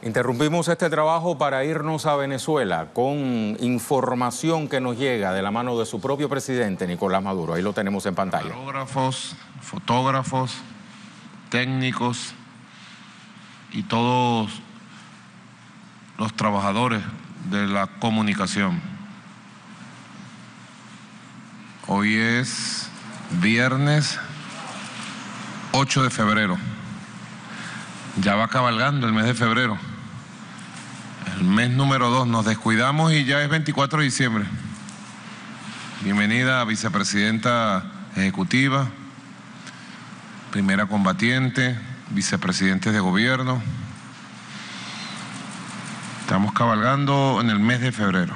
Interrumpimos este trabajo para irnos a Venezuela con información que nos llega de la mano de su propio presidente, Nicolás Maduro. Ahí lo tenemos en pantalla. Camarógrafos, fotógrafos, técnicos y todos los trabajadores de la comunicación. Hoy es viernes 8 de febrero. Ya va cabalgando el mes de febrero. El mes número 2, nos descuidamos y ya es 24 de diciembre. Bienvenida, vicepresidenta ejecutiva, primera combatiente, vicepresidentes de gobierno. Estamos cabalgando en el mes de febrero,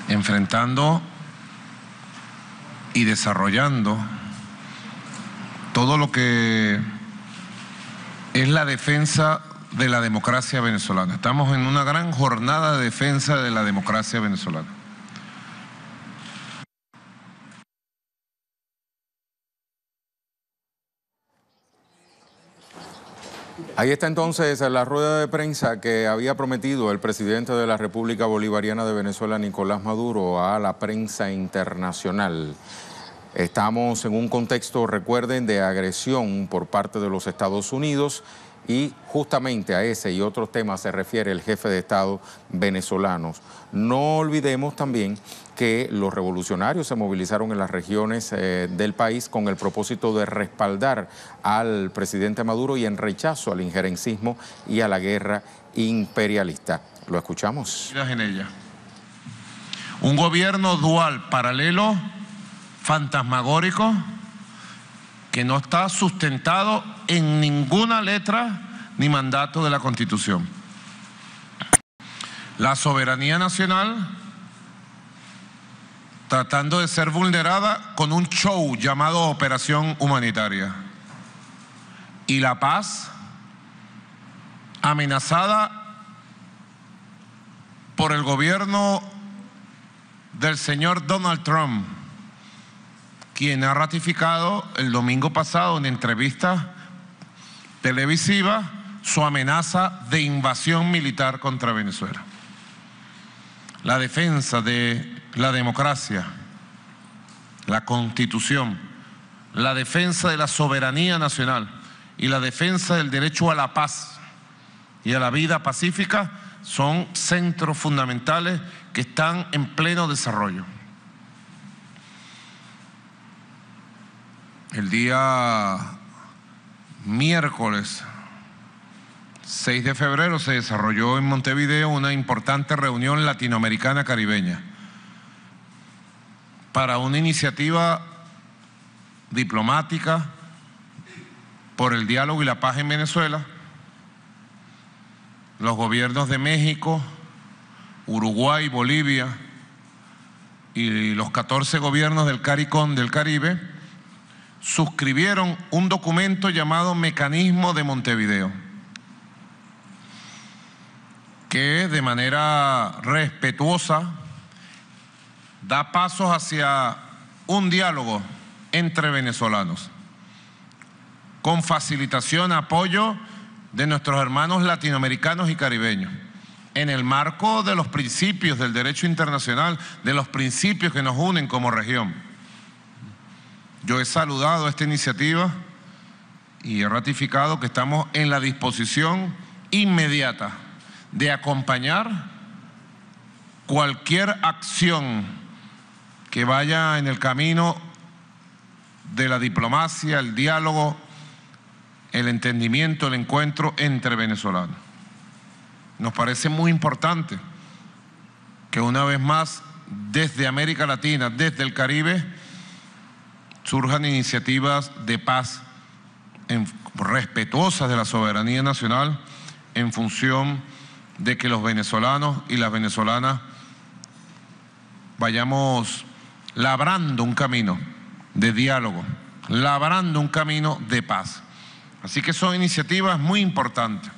enfrentando y desarrollando todo lo que es la defensa de la democracia venezolana. Estamos en una gran jornada de defensa de la democracia venezolana. Ahí está entonces la rueda de prensa que había prometido el presidente de la República Bolivariana de Venezuela, Nicolás Maduro, a la prensa internacional. Estamos en un contexto, recuerden, de agresión por parte de los Estados Unidos y justamente a ese y otros temas se refiere el jefe de Estado venezolano. No olvidemos también que los revolucionarios se movilizaron en las regiones del país con el propósito de respaldar al presidente Maduro y en rechazo al injerencismo y a la guerra imperialista. ¿Lo escuchamos? En ella. Un gobierno dual, paralelo, fantasmagórico, que no está sustentado en ninguna letra ni mandato de la Constitución. La soberanía nacional tratando de ser vulnerada con un show llamado Operación Humanitaria. Y la paz amenazada por el gobierno del señor Donald Trump, quien ha ratificado el domingo pasado en entrevista televisiva su amenaza de invasión militar contra Venezuela. La defensa de la democracia, la Constitución, la defensa de la soberanía nacional y la defensa del derecho a la paz y a la vida pacífica son centros fundamentales que están en pleno desarrollo. El día miércoles 6 de febrero se desarrolló en Montevideo una importante reunión latinoamericana caribeña para una iniciativa diplomática por el diálogo y la paz en Venezuela. Los gobiernos de México, Uruguay, Bolivia y los 14 gobiernos del CARICOM del Caribe suscribieron un documento llamado Mecanismo de Montevideo, que de manera respetuosa da pasos hacia un diálogo entre venezolanos, con facilitación, apoyo de nuestros hermanos latinoamericanos y caribeños, en el marco de los principios del derecho internacional, de los principios que nos unen como región. Yo he saludado esta iniciativa y he ratificado que estamos en la disposición inmediata de acompañar cualquier acción que vaya en el camino de la diplomacia, el diálogo, el entendimiento, el encuentro entre venezolanos. Nos parece muy importante que una vez más desde América Latina, desde el Caribe, surjan iniciativas de paz respetuosas de la soberanía nacional en función de que los venezolanos y las venezolanas vayamos labrando un camino de diálogo, labrando un camino de paz. Así que son iniciativas muy importantes.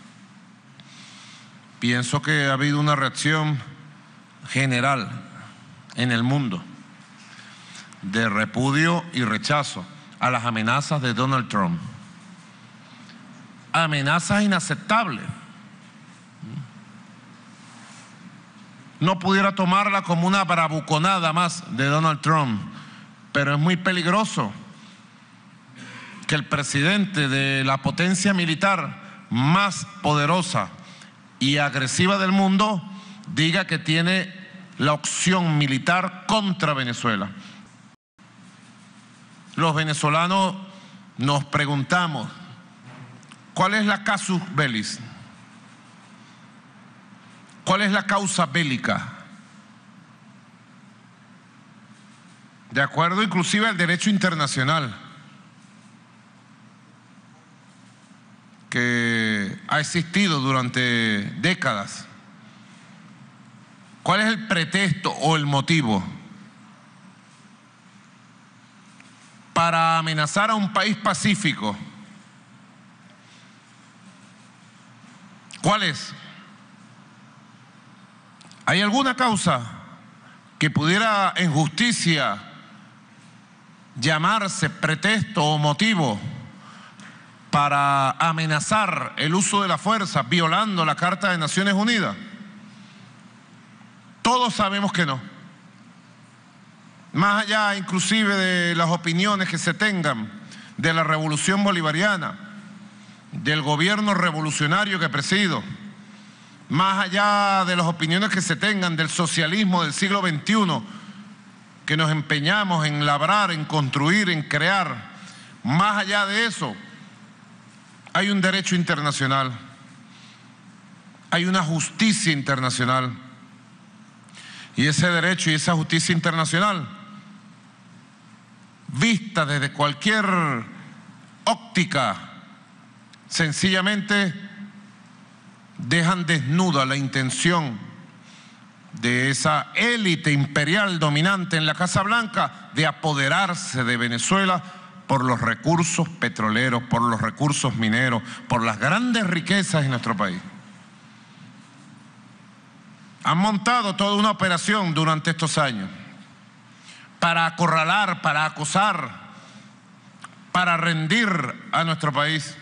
Pienso que ha habido una reacción general en el mundo de repudio y rechazo a las amenazas de Donald Trump. amenazas inaceptables. No pudiera tomarla como una bravuconada más de Donald Trump, pero es muy peligroso que el presidente de la potencia militar más poderosa y agresiva del mundo diga que tiene la opción militar contra Venezuela. Los venezolanos nos preguntamos, ¿cuál es la casus belli? ¿Cuál es la causa bélica? De acuerdo inclusive al derecho internacional que ha existido durante décadas. ¿Cuál es el pretexto o el motivo para amenazar a un país pacífico? ¿Cuál es? ¿Hay alguna causa que pudiera en justicia llamarse pretexto o motivo para amenazar el uso de la fuerza violando la Carta de Naciones Unidas? Todos sabemos que no. Más allá inclusive de las opiniones que se tengan de la revolución bolivariana, del gobierno revolucionario que presido, más allá de las opiniones que se tengan del socialismo del siglo XXI, que nos empeñamos en labrar, en construir, en crear, más allá de eso, hay un derecho internacional, hay una justicia internacional, y ese derecho y esa justicia internacional, vista desde cualquier óptica, sencillamente dejan desnuda la intención de esa élite imperial dominante en la Casa Blanca de apoderarse de Venezuela por los recursos petroleros, por los recursos mineros, por las grandes riquezas en nuestro país. Han montado toda una operación durante estos años para acorralar, para acosar, para rendir a nuestro país.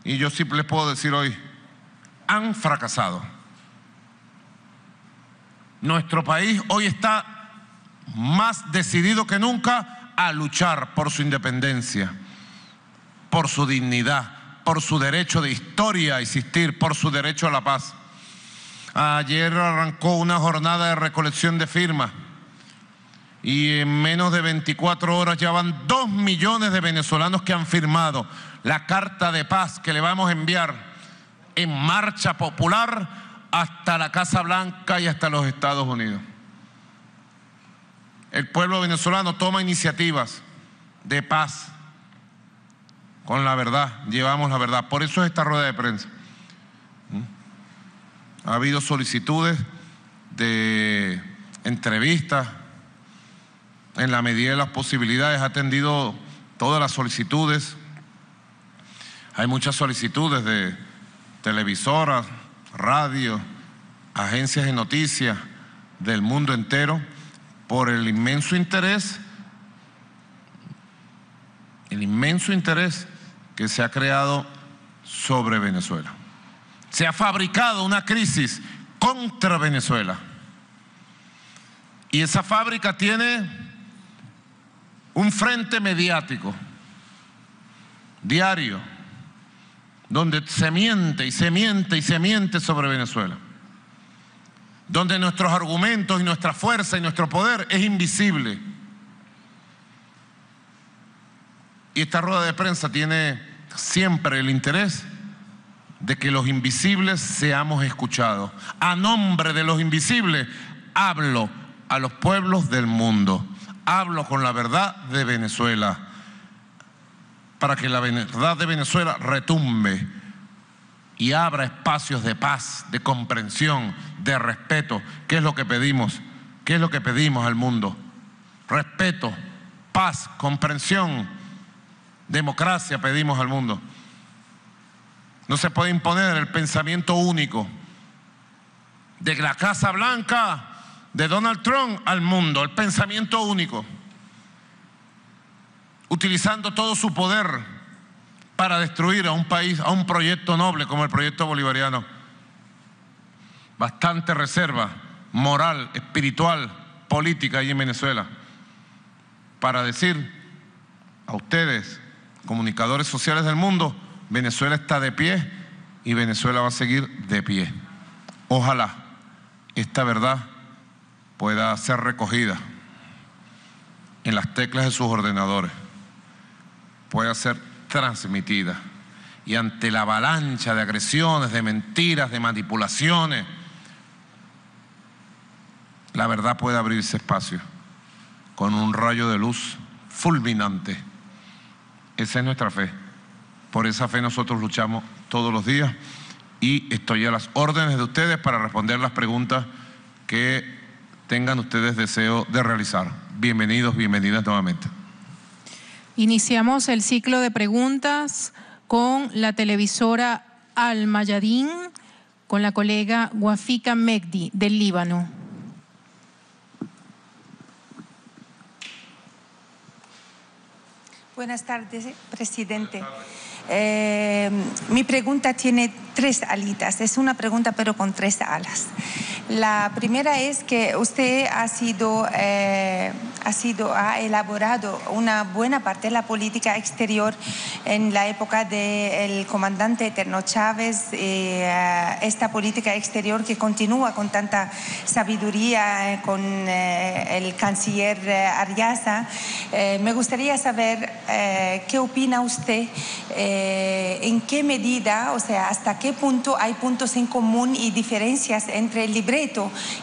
Y yo sí les puedo decir hoy, han fracasado. Nuestro país hoy está más decidido que nunca a luchar por su independencia, por su dignidad, por su derecho de historia a existir, por su derecho a la paz. Ayer arrancó una jornada de recolección de firmas y en menos de 24 horas ya van 2 millones de venezolanos que han firmado la carta de paz que le vamos a enviar en marcha popular hasta la Casa Blanca y hasta los Estados Unidos. El pueblo venezolano toma iniciativas de paz con la verdad, llevamos la verdad. Por eso es esta rueda de prensa. Ha habido solicitudes de entrevistas, en la medida de las posibilidades ha atendido todas las solicitudes. Hay muchas solicitudes de televisoras, radio, agencias de noticias del mundo entero por el inmenso interés que se ha creado sobre Venezuela. Se ha fabricado una crisis contra Venezuela y esa fábrica tiene un frente mediático diario donde se miente y se miente y se miente sobre Venezuela, donde nuestros argumentos y nuestra fuerza y nuestro poder es invisible. Y esta rueda de prensa tiene siempre el interés de que los invisibles seamos escuchados. A nombre de los invisibles hablo a los pueblos del mundo, hablo con la verdad de Venezuela, para que la verdad de Venezuela retumbe y abra espacios de paz, de comprensión, de respeto. ¿Qué es lo que pedimos? ¿Qué es lo que pedimos al mundo? Respeto, paz, comprensión, democracia pedimos al mundo. No se puede imponer el pensamiento único de la Casa Blanca, de Donald Trump al mundo, el pensamiento único, utilizando todo su poder para destruir a un país, a un proyecto noble como el proyecto bolivariano. Bastante reserva moral, espiritual, política ahí en Venezuela para decir a ustedes, comunicadores sociales del mundo, Venezuela está de pie y Venezuela va a seguir de pie. Ojalá esta verdad pueda ser recogida en las teclas de sus ordenadores, pueda ser transmitida y ante la avalancha de agresiones, de mentiras, de manipulaciones, la verdad puede abrirse espacio con un rayo de luz fulminante. Esa es nuestra fe. Por esa fe nosotros luchamos todos los días y estoy a las órdenes de ustedes para responder las preguntas que tengan ustedes deseo de realizar. Bienvenidos, bienvenidas nuevamente. Iniciamos el ciclo de preguntas con la televisora Al Mayadin, con la colega Wafika Mehdi del Líbano. Buenas tardes, presidente. Mi pregunta tiene 3 alitas. Es una pregunta pero con 3 alas. La primera es que usted ha elaborado una buena parte de la política exterior en la época del comandante Eterno Chávez, esta política exterior que continúa con tanta sabiduría con el canciller Arriaza. Me gustaría saber qué opina usted, en qué medida, o sea, hasta qué punto hay puntos en común y diferencias entre el libreto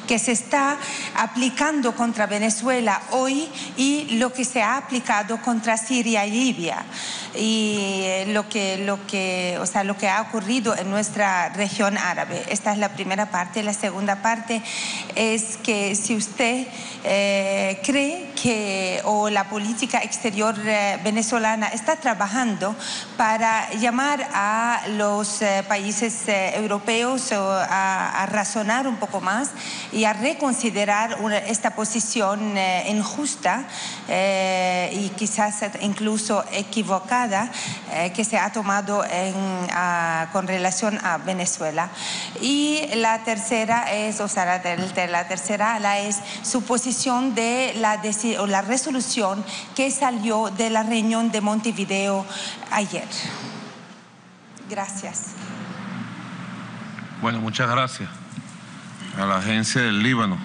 que se está aplicando contra Venezuela hoy y lo que se ha aplicado contra Siria y Libia, y lo que ha ocurrido en nuestra región árabe. Esta es la primera parte. La segunda parte es que si usted cree que la política exterior venezolana está trabajando para llamar a los países europeos a razonar un poco más y a reconsiderar esta posición injusta y quizás incluso equivocada que se ha tomado con relación a Venezuela. Y la tercera es, la tercera ala es su posición de la resolución que salió de la reunión de Montevideo ayer. Gracias. Bueno, muchas gracias a la agencia del Líbano,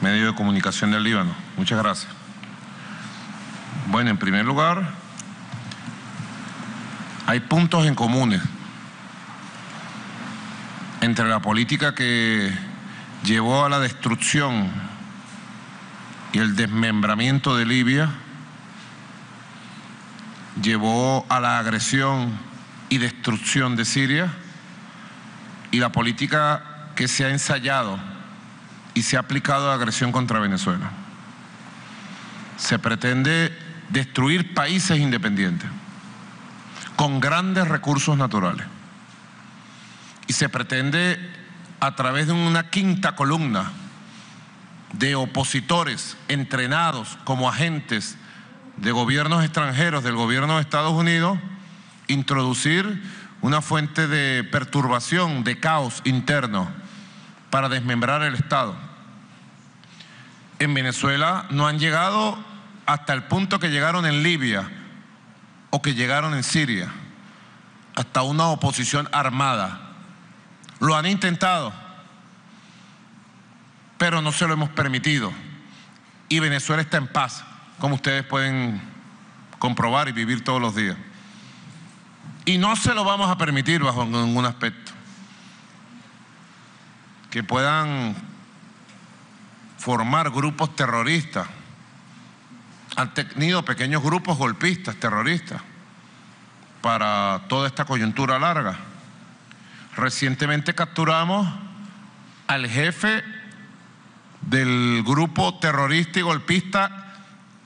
medio de comunicación del Líbano. Muchas gracias. Bueno, en primer lugar, hay puntos en comunes entre la política que llevó a la destrucción y el desmembramiento de Libia, llevó a la agresión y destrucción de Siria, y la política que se ha ensayado y se ha aplicado a agresión contra Venezuela. Se pretende destruir países independientes con grandes recursos naturales, y se pretende, a través de una quinta columna de opositores entrenados como agentes de gobiernos extranjeros, del gobierno de Estados Unidos, introducir una fuente de perturbación, de caos interno para desmembrar el Estado. En Venezuela no han llegado hasta el punto que llegaron en Libia o que llegaron en Siria, hasta una oposición armada. Lo han intentado, pero no se lo hemos permitido. Y Venezuela está en paz, como ustedes pueden comprobar y vivir todos los días. Y no se lo vamos a permitir bajo ningún aspecto. Que puedan formar grupos terroristas. Han tenido pequeños grupos golpistas, terroristas, para toda esta coyuntura larga. Recientemente capturamos al jefe del grupo terrorista y golpista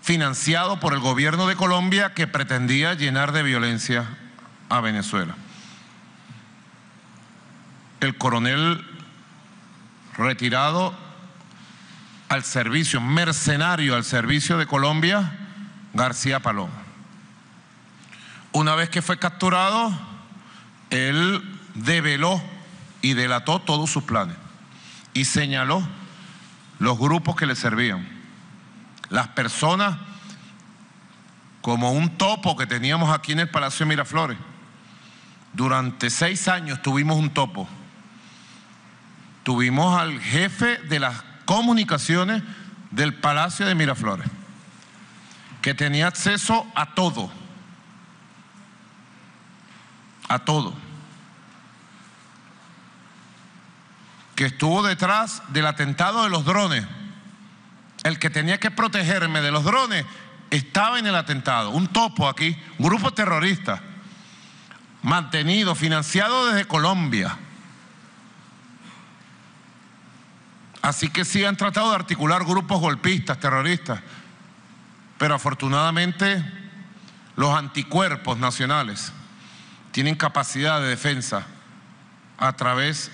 financiado por el gobierno de Colombia, que pretendía llenar de violencia a Venezuela. El coronel retirado al servicio, mercenario al servicio de Colombia, García Paloma. Una vez que fue capturado, él develó y delató todos sus planes y señaló los grupos que le servían, las personas, como un topo que teníamos aquí en el Palacio de Miraflores. Durante 6 años tuvimos un topo. Tuvimos al jefe de las comunicaciones del Palacio de Miraflores, que tenía acceso a todo. A todo. Que estuvo detrás del atentado de los drones. El que tenía que protegerme de los drones estaba en el atentado. Un topo aquí, un grupo terrorista, mantenido, financiado desde Colombia. Así que sí han tratado de articular grupos golpistas, terroristas, pero afortunadamente los anticuerpos nacionales tienen capacidad de defensa a través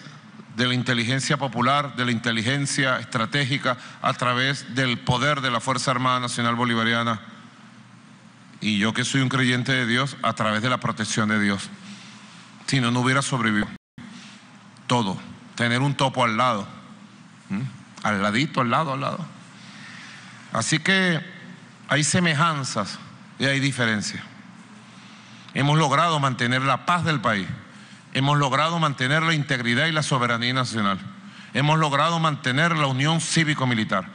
de la inteligencia popular, de la inteligencia estratégica, a través del poder de la Fuerza Armada Nacional Bolivariana. Y yo, que soy un creyente de Dios, a través de la protección de Dios. Si no, no hubiera sobrevivido. Todo. Tener un topo al lado. Al ladito, al lado. Así que hay semejanzas y hay diferencias. Hemos logrado mantener la paz del país. Hemos logrado mantener la integridad y la soberanía nacional. Hemos logrado mantener la unión cívico-militar.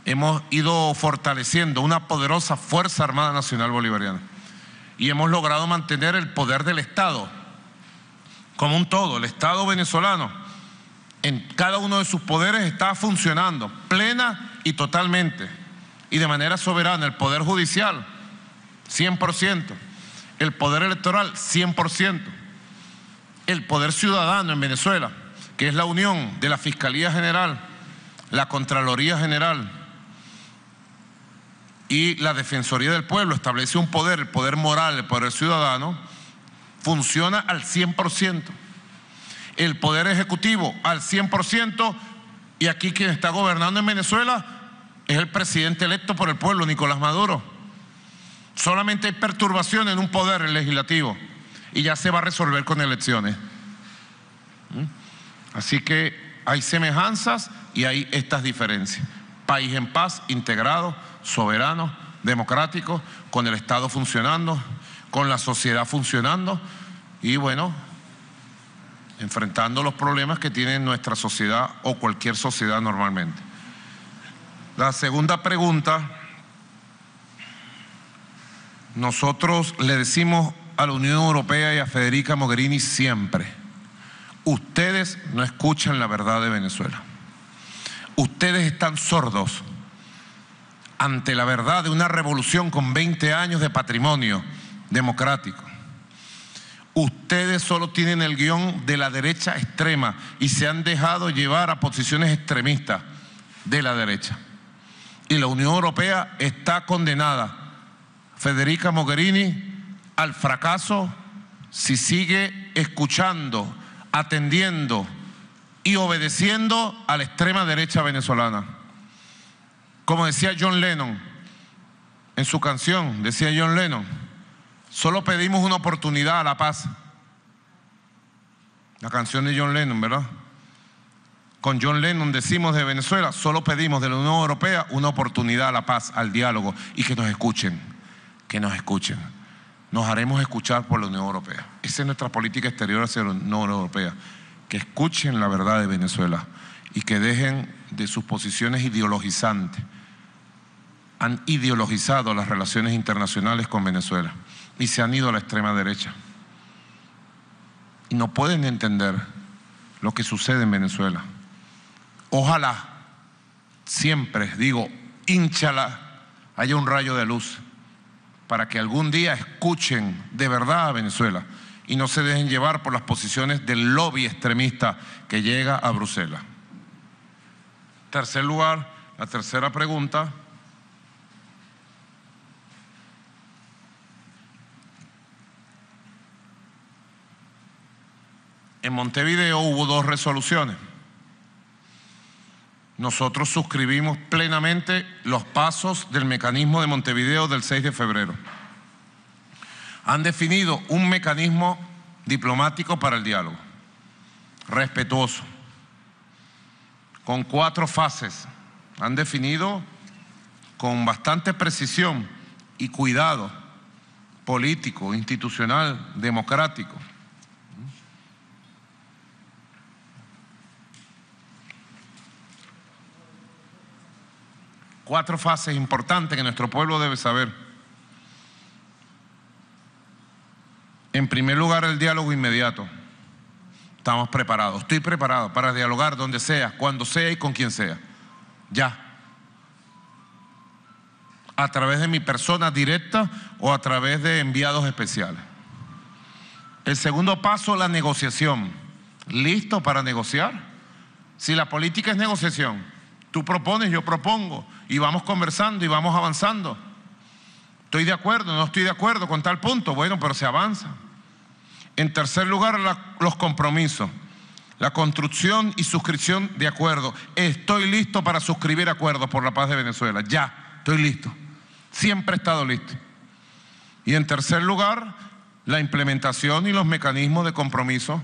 Hemos ido fortaleciendo una poderosa Fuerza Armada Nacional Bolivariana. Y hemos logrado mantener el poder del Estado como un todo. El Estado venezolano, en cada uno de sus poderes, está funcionando plena y totalmente y de manera soberana. El Poder Judicial, 100%. El Poder Electoral, 100%. El Poder Ciudadano en Venezuela, que es la unión de la Fiscalía General, la Contraloría General y la Defensoría del Pueblo, establece un poder, el poder moral, el poder ciudadano, funciona al 100%. El Poder Ejecutivo al 100%, y aquí quien está gobernando en Venezuela es el presidente electo por el pueblo, Nicolás Maduro. Solamente hay perturbación en un poder, el legislativo, y ya se va a resolver con elecciones. Así que hay semejanzas y hay estas diferencias. País en paz, integrado, soberano, democrático, con el Estado funcionando, con la sociedad funcionando y bueno, enfrentando los problemas que tiene nuestra sociedad o cualquier sociedad normalmente. La segunda pregunta, nosotros le decimos a la Unión Europea y a Federica Mogherini siempre: ustedes no escuchan la verdad de Venezuela. Ustedes están sordos ante la verdad de una revolución con 20 años de patrimonio democrático. Ustedes solo tienen el guión de la derecha extrema y se han dejado llevar a posiciones extremistas de la derecha. Y la Unión Europea está condenada, Federica Mogherini, al fracaso si sigue escuchando, atendiendo y obedeciendo a la extrema derecha venezolana. Como decía John Lennon en su canción, decía John Lennon: solo pedimos una oportunidad a la paz. La canción de John Lennon, ¿verdad? Con John Lennon decimos de Venezuela: solo pedimos de la Unión Europea una oportunidad a la paz, al diálogo, y que nos escuchen, que nos escuchen. Nos haremos escuchar por la Unión Europea. Esa es nuestra política exterior hacia la Unión Europea. Que escuchen la verdad de Venezuela y que dejen de sus posiciones ideologizantes. Han ideologizado las relaciones internacionales con Venezuela y se han ido a la extrema derecha. Y no pueden entender lo que sucede en Venezuela. Ojalá, siempre digo, ínchala, haya un rayo de luz para que algún día escuchen de verdad a Venezuela y no se dejen llevar por las posiciones del lobby extremista que llega a Bruselas. Tercer lugar, la tercera pregunta. En Montevideo hubo 2 resoluciones. Nosotros suscribimos plenamente los pasos del mecanismo de Montevideo del 6 de febrero. Han definido un mecanismo diplomático para el diálogo, respetuoso, con 4 fases. Han definido con bastante precisión y cuidado político, institucional, democrático. Cuatro fases importantes que nuestro pueblo debe saber. En primer lugar, el diálogo inmediato. Estamos preparados. Estoy preparado para dialogar donde sea, cuando sea y con quien sea. Ya. A través de mi persona directa o a través de enviados especiales. El segundo paso, la negociación. ¿Listo para negociar? Si la política es negociación, tú propones, yo propongo, y vamos conversando y vamos avanzando. Estoy de acuerdo, no estoy de acuerdo con tal punto, bueno, pero se avanza. En tercer lugar, los compromisos, la construcción y suscripción de acuerdos. Estoy listo para suscribir acuerdos por la paz de Venezuela, ya, estoy listo. Siempre he estado listo. Y en tercer lugar, la implementación y los mecanismos de compromiso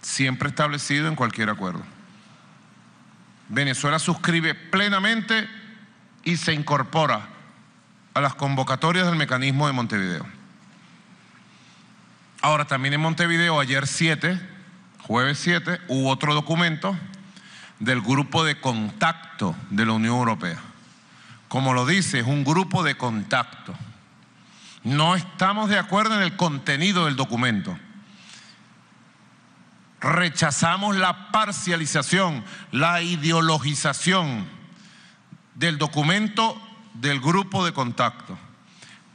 siempre establecidos en cualquier acuerdo. Venezuela suscribe plenamente y se incorpora a las convocatorias del mecanismo de Montevideo. Ahora, también en Montevideo, ayer jueves 7, hubo otro documento del grupo de contacto de la Unión Europea. Como lo dice, es un grupo de contacto. No estamos de acuerdo en el contenido del documento. Rechazamos la parcialización, la ideologización del documento del grupo de contacto.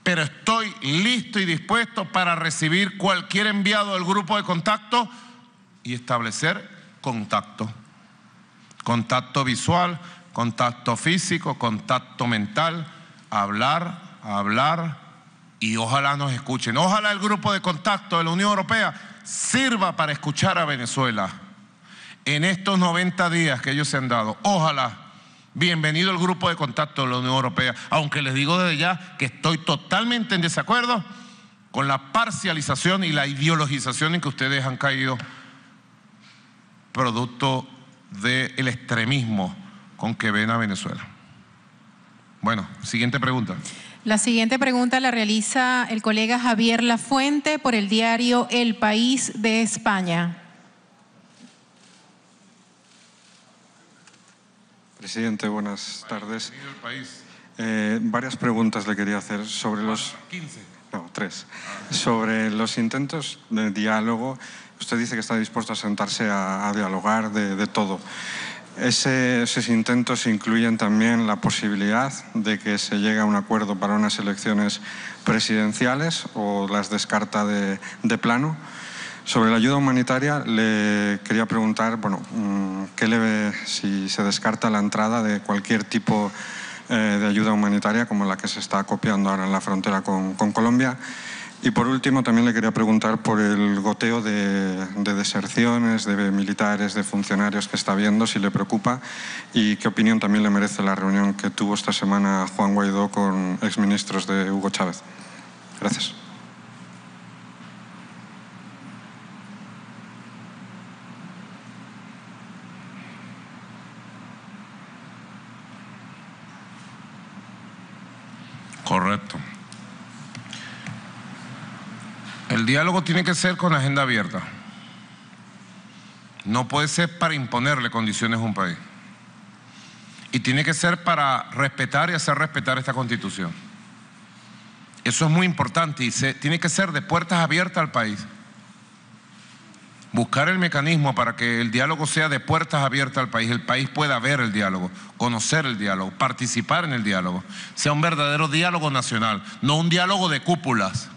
Pero estoy listo y dispuesto para recibir cualquier enviado del grupo de contacto y establecer contacto. Contacto visual, contacto físico, contacto mental, hablar y ojalá nos escuchen. Ojalá el grupo de contacto de la Unión Europea sirva para escuchar a Venezuela en estos 90 días que ellos se han dado. Ojalá. Bienvenido el grupo de contacto de la Unión Europea, aunque les digo desde ya que estoy totalmente en desacuerdo con la parcialización y la ideologización en que ustedes han caído producto del extremismo con que ven a Venezuela. Bueno, siguiente pregunta. La siguiente pregunta la realiza el colega Javier Lafuente por el diario El País de España. Presidente, buenas tardes. Varias preguntas le quería hacer sobre los... 15. No, 3. Sobre los intentos de diálogo. Usted dice que está dispuesto a sentarse a dialogar de todo. Esos intentos incluyen también la posibilidad de que se llegue a un acuerdo para unas elecciones presidenciales o las descarta de plano. Sobre la ayuda humanitaria le quería preguntar, bueno, ¿qué le ve si se descarta la entrada de cualquier tipo de ayuda humanitaria como la que se está copiando ahora en la frontera con Colombia? Y por último también le quería preguntar por el goteo de deserciones, de militares, de funcionarios que está viendo, si le preocupa y qué opinión también le merece la reunión que tuvo esta semana Juan Guaidó con exministros de Hugo Chávez. Gracias. Correcto. El diálogo tiene que ser con agenda abierta. No puede ser para imponerle condiciones a un país. Y tiene que ser para respetar y hacer respetar esta Constitución. Eso es muy importante y tiene que ser de puertas abiertas al país. Buscar el mecanismo para que el diálogo sea de puertas abiertas al país. El país pueda ver el diálogo, conocer el diálogo, participar en el diálogo. Sea un verdadero diálogo nacional, no un diálogo de cúpulas.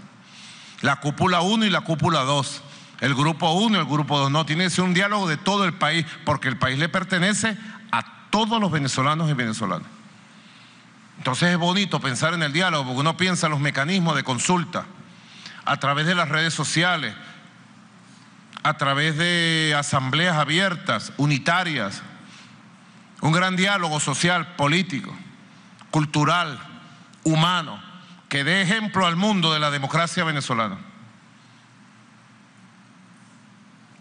La cúpula 1 y la cúpula 2. El grupo 1 y el grupo 2. No, tiene que ser un diálogo de todo el país, porque el país le pertenece a todos los venezolanos y venezolanas. Entonces es bonito pensar en el diálogo, porque uno piensa en los mecanismos de consulta, a través de las redes sociales, a través de asambleas abiertas, unitarias, un gran diálogo social, político, cultural, humano, que dé ejemplo al mundo de la democracia venezolana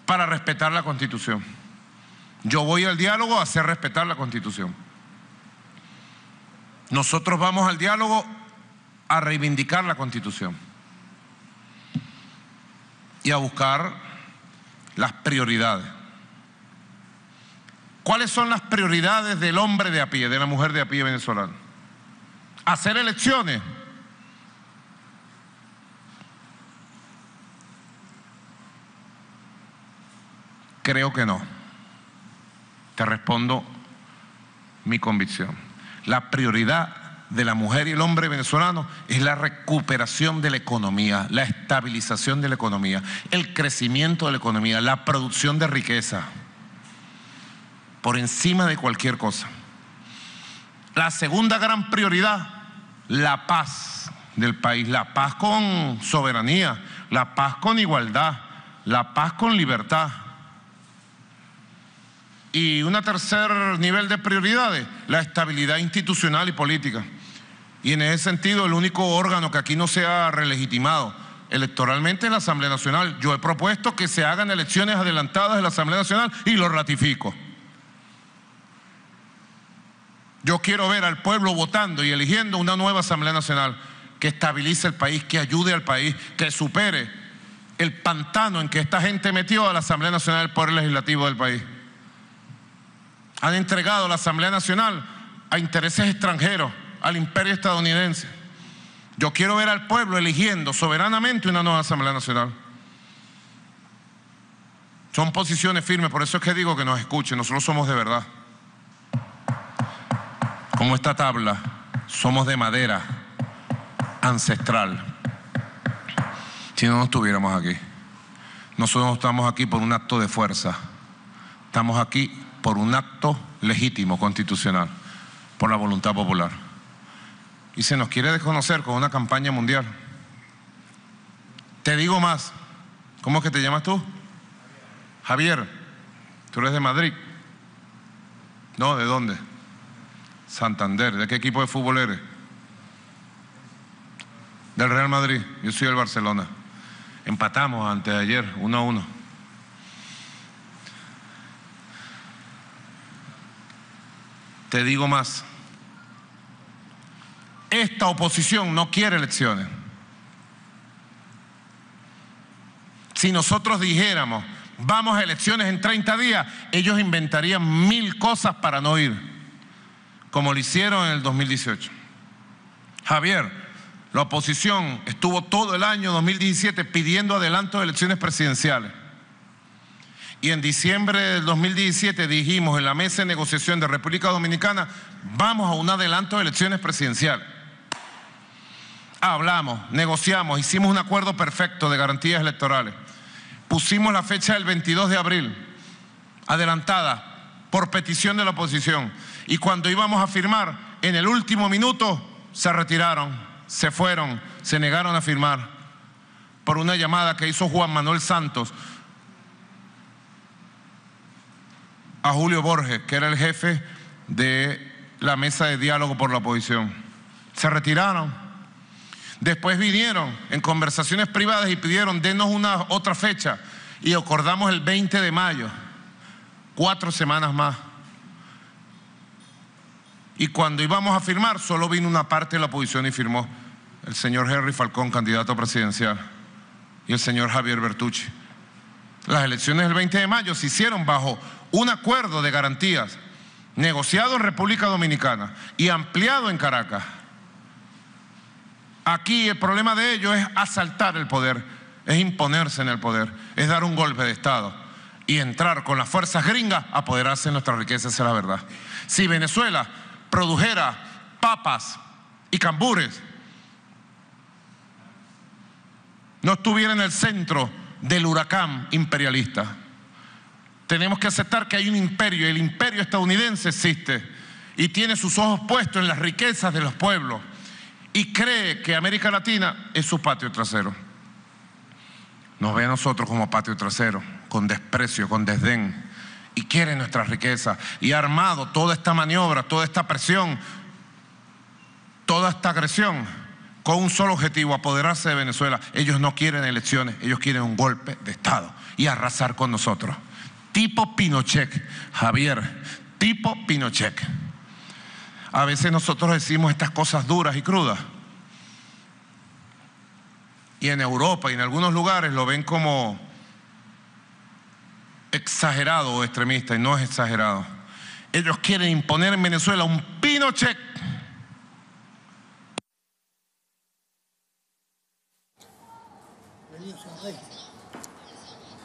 para respetar la Constitución. Yo voy al diálogo a hacer respetar la Constitución. Nosotros vamos al diálogo a reivindicar la Constitución y a buscar las prioridades. ¿Cuáles son las prioridades del hombre de a pie, de la mujer de a pie venezolana? ¿Hacer elecciones? Creo que no. Te respondo mi convicción. La prioridad de la mujer y el hombre venezolano es la recuperación de la economía, la estabilización de la economía, el crecimiento de la economía, la producción de riqueza, por encima de cualquier cosa. La segunda gran prioridad, la paz del país, la paz con soberanía, la paz con igualdad, la paz con libertad. Y un tercer nivel de prioridades, la estabilidad institucional y política. Y en ese sentido, el único órgano que aquí no se ha relegitimado electoralmente es la Asamblea Nacional. Yo he propuesto que se hagan elecciones adelantadas en la Asamblea Nacional y lo ratifico. Yo quiero ver al pueblo votando y eligiendo una nueva Asamblea Nacional que estabilice el país, que ayude al país, que supere el pantano en que esta gente metió a la Asamblea Nacional, el poder legislativo del país. Han entregado la Asamblea Nacional a intereses extranjeros, al imperio estadounidense. Yo quiero ver al pueblo eligiendo soberanamente una nueva Asamblea Nacional. Son posiciones firmes, por eso es que digo que nos escuchen, nosotros somos de verdad. Como esta tabla, somos de madera ancestral. Si no, no estuviéramos aquí. Nosotros no estamos aquí por un acto de fuerza, estamos aquí por un acto legítimo, constitucional, por la voluntad popular. Y se nos quiere desconocer con una campaña mundial. Te digo más, ¿cómo es que te llamas tú? Javier, tú eres de Madrid. No, ¿de dónde? Santander. ¿De qué equipo de fútbol eres? Del Real Madrid. Yo soy del Barcelona. Empatamos antes de ayer, 1-1. Te digo más. Esta oposición no quiere elecciones. Si nosotros dijéramos, vamos a elecciones en 30 días, ellos inventarían 1000 cosas para no ir, como lo hicieron en el 2018. Javier, la oposición estuvo todo el año 2017 pidiendo adelanto de elecciones presidenciales. Y en diciembre del 2017 dijimos en la mesa de negociación de República Dominicana, vamos a un adelanto de elecciones presidenciales. Hablamos, negociamos, hicimos un acuerdo perfecto de garantías electorales. Pusimos la fecha del 22 de abril, adelantada por petición de la oposición. Y cuando íbamos a firmar, en el último minuto se retiraron, se fueron, se negaron a firmar por una llamada que hizo Juan Manuel Santos a Julio Borges, que era el jefe de la mesa de diálogo por la oposición. Se retiraron. Después vinieron en conversaciones privadas y pidieron, denos una otra fecha. Y acordamos el 20 de mayo, 4 semanas más. Y cuando íbamos a firmar, solo vino una parte de la oposición y firmó el señor Henry Falcón, candidato presidencial, y el señor Javier Bertucci. Las elecciones del 20 de mayo se hicieron bajo un acuerdo de garantías negociado en República Dominicana y ampliado en Caracas. Aquí el problema de ellos es asaltar el poder, es imponerse en el poder, es dar un golpe de Estado y entrar con las fuerzas gringas a apoderarse de nuestra riqueza, esa es la verdad. Si Venezuela produjera papas y cambures, no estuviera en el centro del huracán imperialista. Tenemos que aceptar que hay un imperio, el imperio estadounidense existe y tiene sus ojos puestos en las riquezas de los pueblos y cree que América Latina es su patio trasero. Nos ve a nosotros como patio trasero, con desprecio, con desdén, y quiere nuestra riqueza. Y ha armado toda esta maniobra, toda esta presión, toda esta agresión con un solo objetivo, apoderarse de Venezuela. Ellos no quieren elecciones, ellos quieren un golpe de Estado y arrasar con nosotros. Tipo Pinochet, Javier, tipo Pinochet. A veces nosotros decimos estas cosas duras y crudas. Y en Europa y en algunos lugares lo ven como exagerado o extremista, y no es exagerado. Ellos quieren imponer en Venezuela un Pinochet.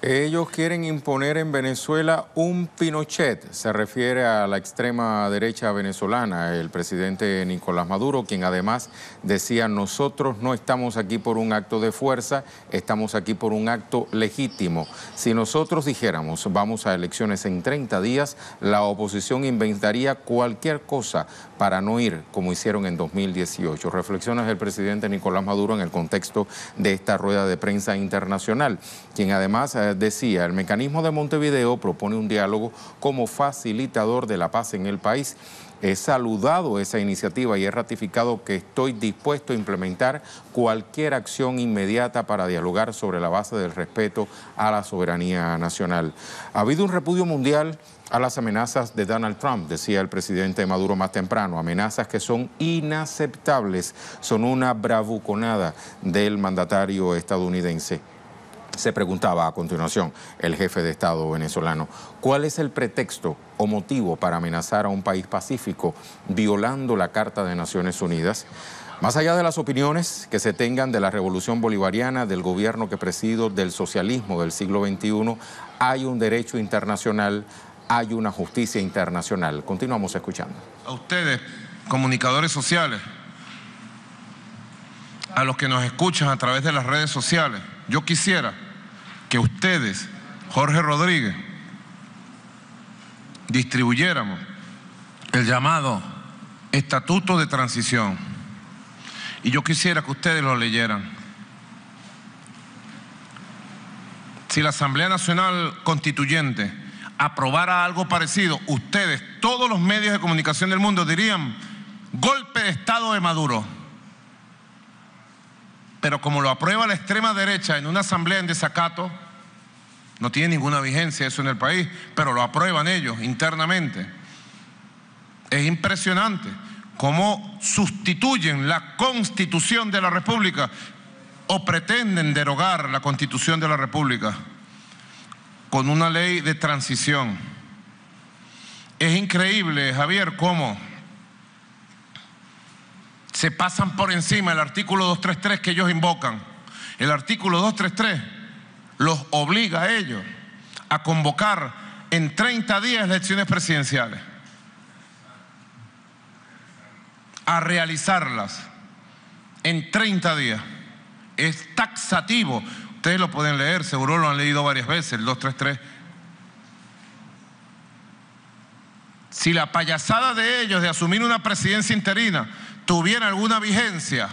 Ellos quieren imponer en Venezuela un Pinochet. Se refiere a la extrema derecha venezolana, el presidente Nicolás Maduro, quien además decía: nosotros no estamos aquí por un acto de fuerza, estamos aquí por un acto legítimo. Si nosotros dijéramos vamos a elecciones en 30 días, la oposición inventaría cualquier cosa para no ir, como hicieron en 2018. Reflexiones del presidente Nicolás Maduro en el contexto de esta rueda de prensa internacional, quien además decía: el mecanismo de Montevideo propone un diálogo como facilitador de la paz en el país. He saludado esa iniciativa y he ratificado que estoy dispuesto a implementar cualquier acción inmediata para dialogar sobre la base del respeto a la soberanía nacional. Ha habido un repudio mundial a las amenazas de Donald Trump, decía el presidente Maduro más temprano, amenazas que son inaceptables, son una bravuconada del mandatario estadounidense. Se preguntaba a continuación el jefe de Estado venezolano: ¿cuál es el pretexto o motivo para amenazar a un país pacífico violando la Carta de Naciones Unidas? Más allá de las opiniones que se tengan de la revolución bolivariana, del gobierno que presido, del socialismo del siglo XXI, hay un derecho internacional, hay una justicia internacional. Continuamos escuchando. A ustedes, comunicadores sociales, a los que nos escuchan a través de las redes sociales, yo quisiera que ustedes, Jorge Rodríguez, distribuyéramos el llamado Estatuto de Transición. Y yo quisiera que ustedes lo leyeran. Si la Asamblea Nacional Constituyente aprobara algo parecido, ustedes, todos los medios de comunicación del mundo dirían: golpe de Estado de Maduro. Pero como lo aprueba la extrema derecha en una asamblea en desacato, no tiene ninguna vigencia eso en el país, pero lo aprueban ellos internamente. Es impresionante cómo sustituyen la Constitución de la República o pretenden derogar la Constitución de la República con una ley de transición. Es increíble, Javier, cómo se pasan por encima el artículo 233 que ellos invocan. El artículo 233 los obliga a ellos a convocar en 30 días elecciones presidenciales, a realizarlas en 30 días. Es taxativo. Ustedes lo pueden leer, seguro lo han leído varias veces, el 233. Si la payasada de ellos de asumir una presidencia interina tuviera alguna vigencia,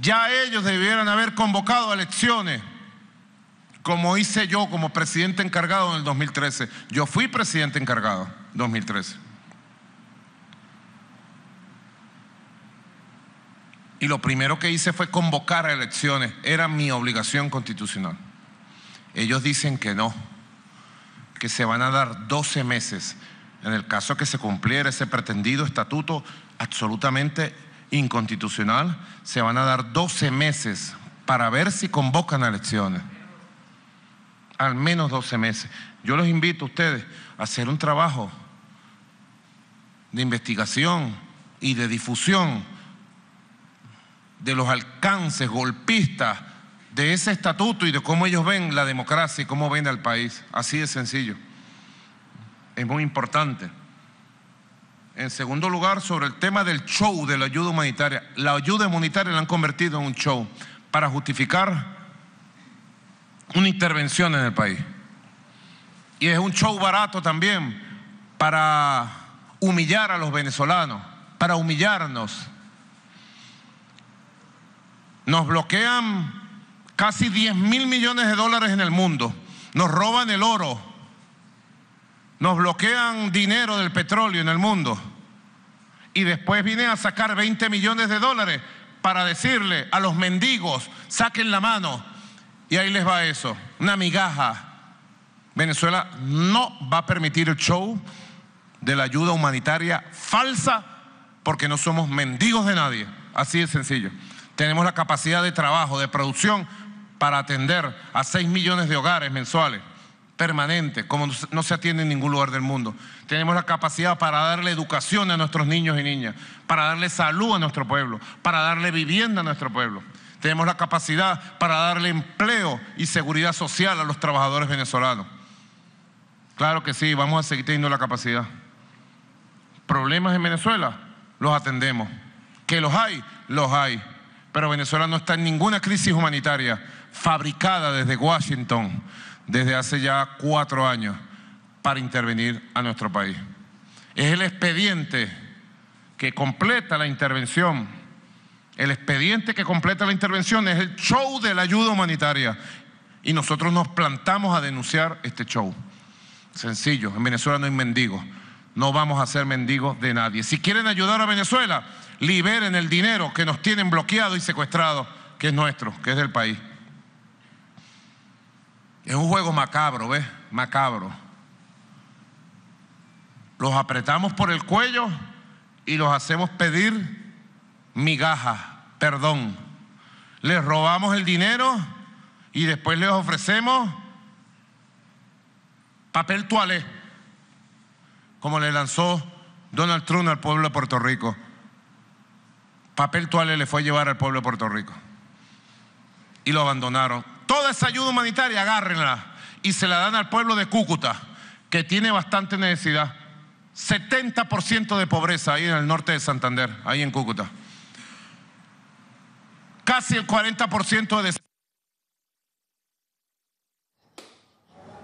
ya ellos debieran haber convocado elecciones, como hice yo como presidente encargado en el 2013. Yo fui presidente encargado en 2013. Y lo primero que hice fue convocar a elecciones. Era mi obligación constitucional. Ellos dicen que no, que se van a dar 12 meses. En el caso que se cumpliera ese pretendido estatuto absolutamente inconstitucional, se van a dar 12 meses para ver si convocan a elecciones. Al menos 12 meses. Yo los invito a ustedes a hacer un trabajo de investigación y de difusión de los alcances golpistas de ese estatuto y de cómo ellos ven la democracia y cómo ven al país. Así de sencillo. Es muy importante. En segundo lugar, sobre el tema del show de la ayuda humanitaria. La ayuda humanitaria la han convertido en un show para justificar una intervención en el país. Y es un show barato también para humillar a los venezolanos, para humillarnos. Nos bloquean casi 10.000 millones de dólares en el mundo. Nos roban el oro. Nos bloquean dinero del petróleo en el mundo. Y después vienen a sacar 20 millones de dólares para decirle a los mendigos, saquen la mano, y ahí les va eso, una migaja. Venezuela no va a permitir el show de la ayuda humanitaria falsa, porque no somos mendigos de nadie, así de sencillo. Tenemos la capacidad de trabajo, de producción, para atender a 6 millones de hogares mensuales, permanentes, como no se atiende en ningún lugar del mundo. Tenemos la capacidad para darle educación a nuestros niños y niñas, para darle salud a nuestro pueblo, para darle vivienda a nuestro pueblo. Tenemos la capacidad para darle empleo y seguridad social a los trabajadores venezolanos. Claro que sí, vamos a seguir teniendo la capacidad. ¿Problemas en Venezuela? Los atendemos. ¿Que los hay? Los hay. Pero Venezuela no está en ninguna crisis humanitaria fabricada desde Washington desde hace ya 4 años para intervenir a nuestro país. Es el expediente que completa la intervención. El expediente que completa la intervención es el show de la ayuda humanitaria. Y nosotros nos plantamos a denunciar este show. Sencillo, en Venezuela no hay mendigos. No vamos a ser mendigos de nadie. Si quieren ayudar a Venezuela, liberen el dinero que nos tienen bloqueado y secuestrado, que es nuestro, que es del país. Es un juego macabro, ¿ves? Macabro. Los apretamos por el cuello y los hacemos pedir migajas, perdón. Les robamos el dinero y después les ofrecemos papel toalé, como le lanzó Donald Trump al pueblo de Puerto Rico. Papel toalé le fue a llevar al pueblo de Puerto Rico y lo abandonaron. Toda esa ayuda humanitaria agárrenla y se la dan al pueblo de Cúcuta, que tiene bastante necesidad. 70% de pobreza ahí en el norte de Santander, ahí en Cúcuta. Casi el 40% de...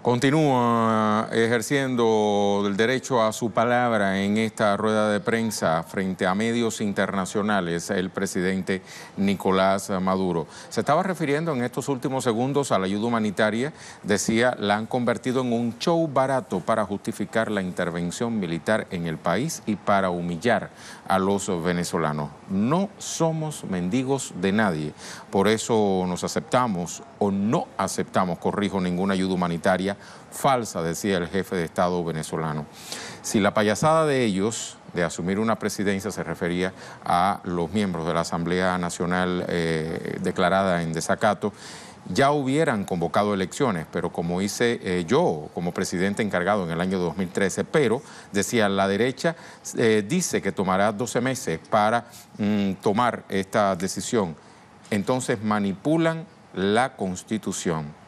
Continúa ejerciendo el derecho a su palabra en esta rueda de prensa frente a medios internacionales el presidente Nicolás Maduro. Se estaba refiriendo en estos últimos segundos a la ayuda humanitaria. Decía, la han convertido en un show barato para justificar la intervención militar en el país y para humillar a los venezolanos. No somos mendigos de nadie. Por eso nos aceptamos o no aceptamos, corrijo, ninguna ayuda humanitaria falsa, decía el jefe de Estado venezolano. Si la payasada de ellos de asumir una presidencia se refería a los miembros de la Asamblea Nacional declarada en desacato, ya hubieran convocado elecciones, pero como hice yo como presidente encargado en el año 2013, pero decía la derecha dice que tomará 12 meses para tomar esta decisión, entonces manipulan la Constitución.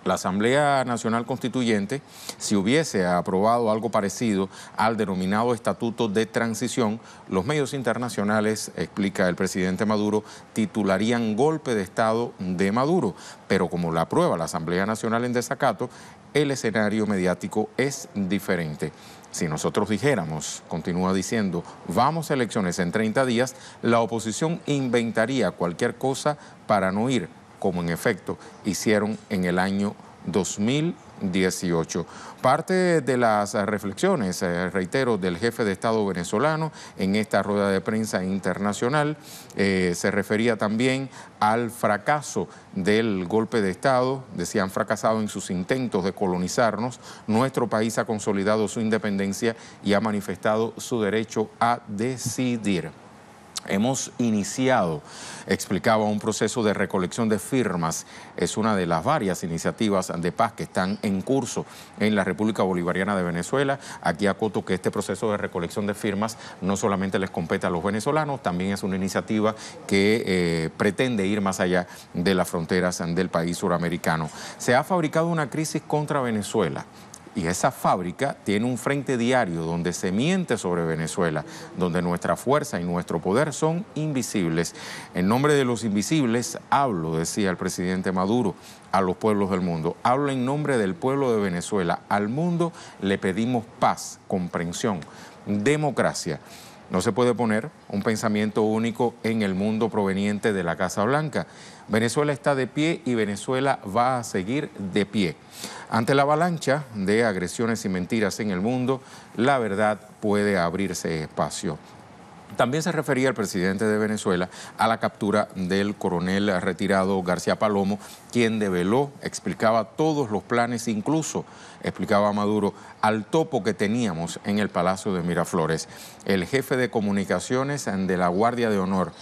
La Asamblea Nacional Constituyente, si hubiese aprobado algo parecido al denominado Estatuto de Transición, los medios internacionales, explica el presidente Maduro, titularían golpe de Estado de Maduro. Pero como la aprueba la Asamblea Nacional en desacato, el escenario mediático es diferente. Si nosotros dijéramos, continúa diciendo, vamos a elecciones en 30 días, la oposición inventaría cualquier cosa para no ir, como en efecto hicieron en el año 2018. Parte de las reflexiones, reitero, del jefe de Estado venezolano en esta rueda de prensa internacional, se refería también al fracaso del golpe de Estado. Decían, fracasado en sus intentos de colonizarnos. Nuestro país ha consolidado su independencia y ha manifestado su derecho a decidir. Hemos iniciado, explicaba, un proceso de recolección de firmas. Es una de las varias iniciativas de paz que están en curso en la República Bolivariana de Venezuela. Aquí acoto que este proceso de recolección de firmas no solamente les compete a los venezolanos, también es una iniciativa que pretende ir más allá de las fronteras del país suramericano. Se ha fabricado una crisis contra Venezuela. Y esa fábrica tiene un frente diario donde se miente sobre Venezuela, donde nuestra fuerza y nuestro poder son invisibles. En nombre de los invisibles hablo, decía el presidente Maduro, a los pueblos del mundo. Hablo en nombre del pueblo de Venezuela. Al mundo le pedimos paz, comprensión, democracia. No se puede poner un pensamiento único en el mundo proveniente de la Casa Blanca. Venezuela está de pie y Venezuela va a seguir de pie. Ante la avalancha de agresiones y mentiras en el mundo, la verdad puede abrirse espacio. También se refería el presidente de Venezuela a la captura del coronel retirado García Palomo, quien develó, explicaba todos los planes, incluso explicaba a Maduro al topo que teníamos en el Palacio de Miraflores. El jefe de comunicaciones de la Guardia de Honor,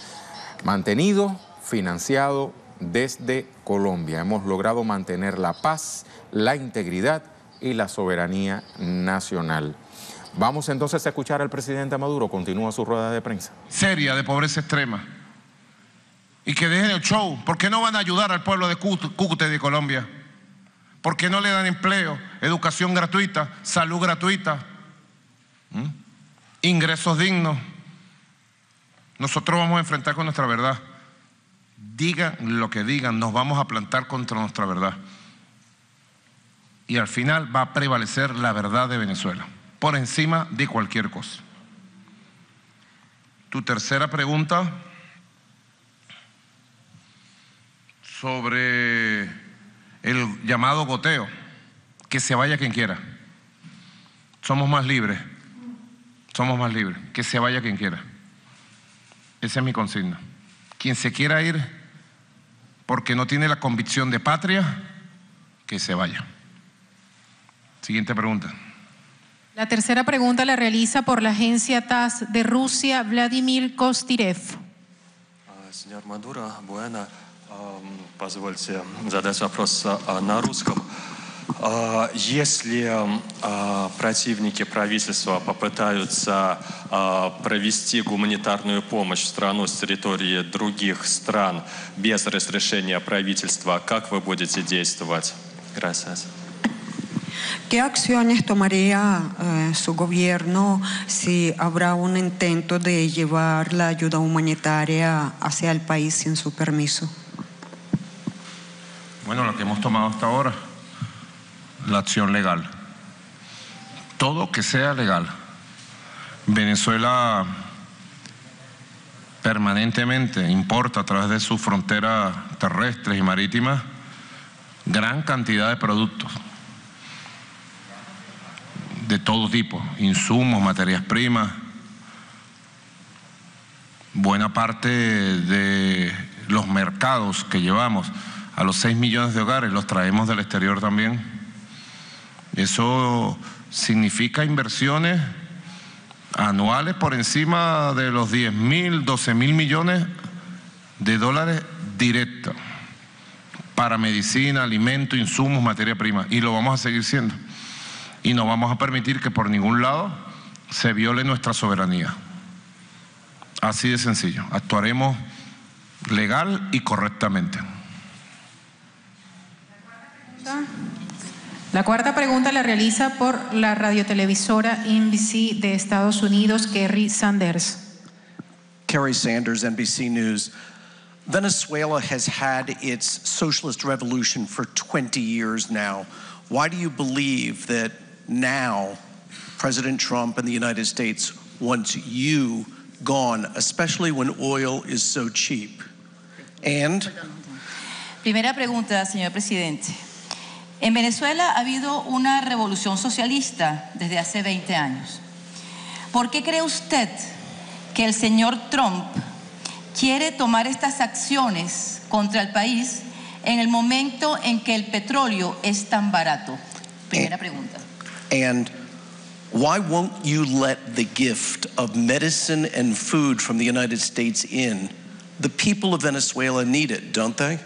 mantenido, financiado desde Colombia. Hemos logrado mantener la paz, la integridad y la soberanía nacional. Vamos entonces a escuchar al presidente Maduro. Continúa su rueda de prensa. Seria de pobreza extrema. Y que dejen el show. ¿Por qué no van a ayudar al pueblo de Cúcuta y de Colombia? ¿Por qué no le dan empleo, educación gratuita, salud gratuita, ingresos dignos? Nosotros vamos a enfrentar con nuestra verdad. Digan lo que digan, nos vamos a plantar contra nuestra verdad. Y al final va a prevalecer la verdad de Venezuela, por encima de cualquier cosa. Tu tercera pregunta sobre el llamado goteo, que se vaya quien quiera. Somos más libres, que se vaya quien quiera. Esa es mi consigna. Quien se quiera ir porque no tiene la convicción de patria, que se vaya. Siguiente pregunta. La tercera pregunta la realiza por la agencia TASS de Rusia, Vladimir Kostirev. Señor Maduro, buena. Позвольте задать вопрос на русском. Если противники правительства попытаются провести гуманитарную помощь в страну с территории других стран без разрешения правительства, как вы будете действовать? Gracias. ¿Qué acciones tomaría su gobierno si habrá un intento de llevar la ayuda humanitaria hacia el país sin su permiso? Bueno, lo que hemos tomado hasta ahora, la acción legal. Todo que sea legal. Venezuela permanentemente importa a través de sus fronteras terrestres y marítimas gran cantidad de productos de todo tipo, insumos, materias primas. Buena parte de los mercados que llevamos a los 6 millones de hogares los traemos del exterior también. Eso significa inversiones anuales por encima de los 10.000, 12.000 millones de dólares directos para medicina, alimento, insumos, materia prima, y lo vamos a seguir siendo. Y no vamos a permitir que por ningún lado se viole nuestra soberanía. Así de sencillo. Actuaremos legal y correctamente. La cuarta pregunta la realiza por la radiotelevisora NBC de Estados Unidos, Kerry Sanders. Kerry Sanders, NBC News. Venezuela has had its socialist revolution for 20 years now. Why do you believe that now President Trump and the United States wants you gone, especially when oil is so cheap? And Primera pregunta, señor presidente. En Venezuela ha habido una revolución socialista desde hace 20 años. ¿Por qué cree usted que el señor Trump quiere tomar estas acciones contra el país en el momento en que el petróleo es tan barato? Primera pregunta. And why won't you let the gift of medicine and food from the United States in? The people of Venezuela need it, don't they?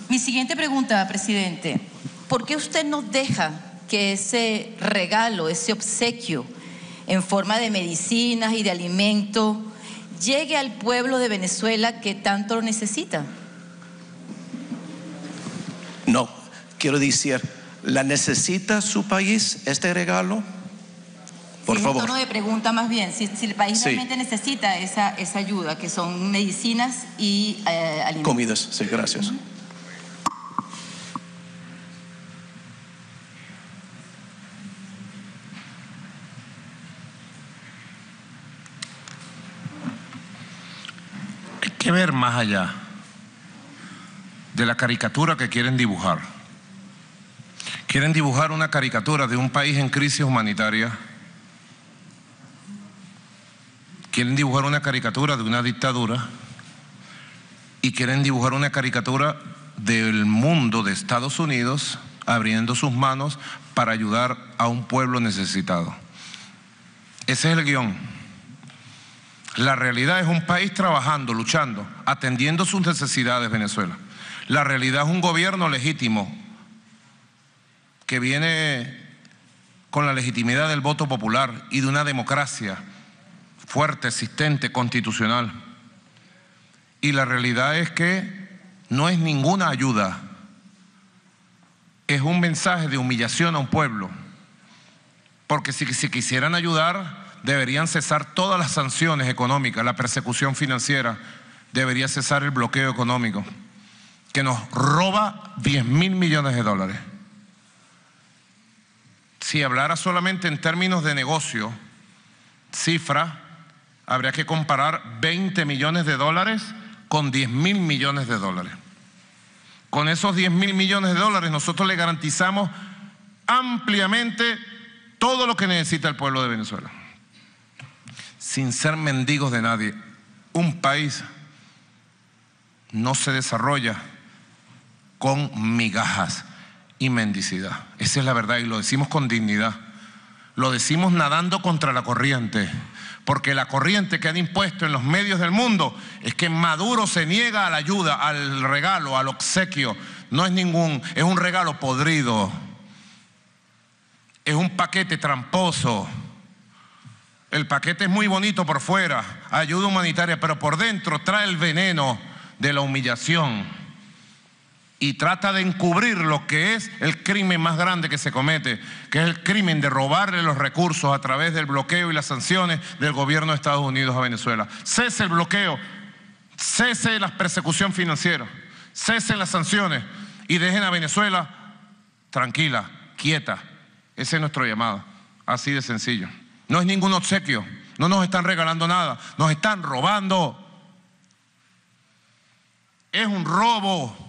Mi siguiente pregunta, presidente. ¿Por qué usted no deja que ese regalo, ese obsequio en forma de medicinas y de alimento llegue al pueblo de Venezuela que tanto lo necesita? No, quiero decir, ¿la necesita su país este regalo? Por favor. Un tono de pregunta más bien, si el país Sí. realmente necesita esa ayuda, que son medicinas y alimentos. Comidas, sí, gracias. Hay que ver más allá de la caricatura que quieren dibujar. Quieren dibujar una caricatura de un país en crisis humanitaria quieren dibujar una caricatura de una dictadura y quieren dibujar una caricatura del mundo de Estados Unidos abriendo sus manos para ayudar a un pueblo necesitado. Ese es el guión. La realidad es un país trabajando, luchando, atendiendo sus necesidades, Venezuela. La realidad es un gobierno legítimo que viene con la legitimidad del voto popular y de una democracia fuerte, existente, constitucional. Y la realidad es que no es ninguna ayuda, es un mensaje de humillación a un pueblo. Porque si quisieran ayudar, deberían cesar todas las sanciones económicas, la persecución financiera, debería cesar el bloqueo económico, que nos roba 10.000 millones de dólares. Si hablara solamente en términos de negocio, cifra, habría que comparar 20 millones de dólares con 10.000 millones de dólares. Con esos 10.000 millones de dólares nosotros le garantizamos ampliamente todo lo que necesita el pueblo de Venezuela, sin ser mendigos de nadie. Un país no se desarrolla con migajas y mendicidad. Esa es la verdad y lo decimos con dignidad. Lo decimos nadando contra la corriente, porque la corriente que han impuesto en los medios del mundo es que Maduro se niega a la ayuda, al regalo, al obsequio. No es es un regalo podrido, es un paquete tramposo. El paquete es muy bonito por fuera, ayuda humanitaria, pero por dentro trae el veneno de la humillación y trata de encubrir lo que es el crimen más grande que se comete, que es el crimen de robarle los recursos a través del bloqueo y las sanciones del gobierno de Estados Unidos a Venezuela. Cese el bloqueo, cese la persecución financiera, cesen las sanciones y dejen a Venezuela tranquila, quieta. Ese es nuestro llamado, así de sencillo. No es ningún obsequio, no nos están regalando nada, nos están robando. Es un robo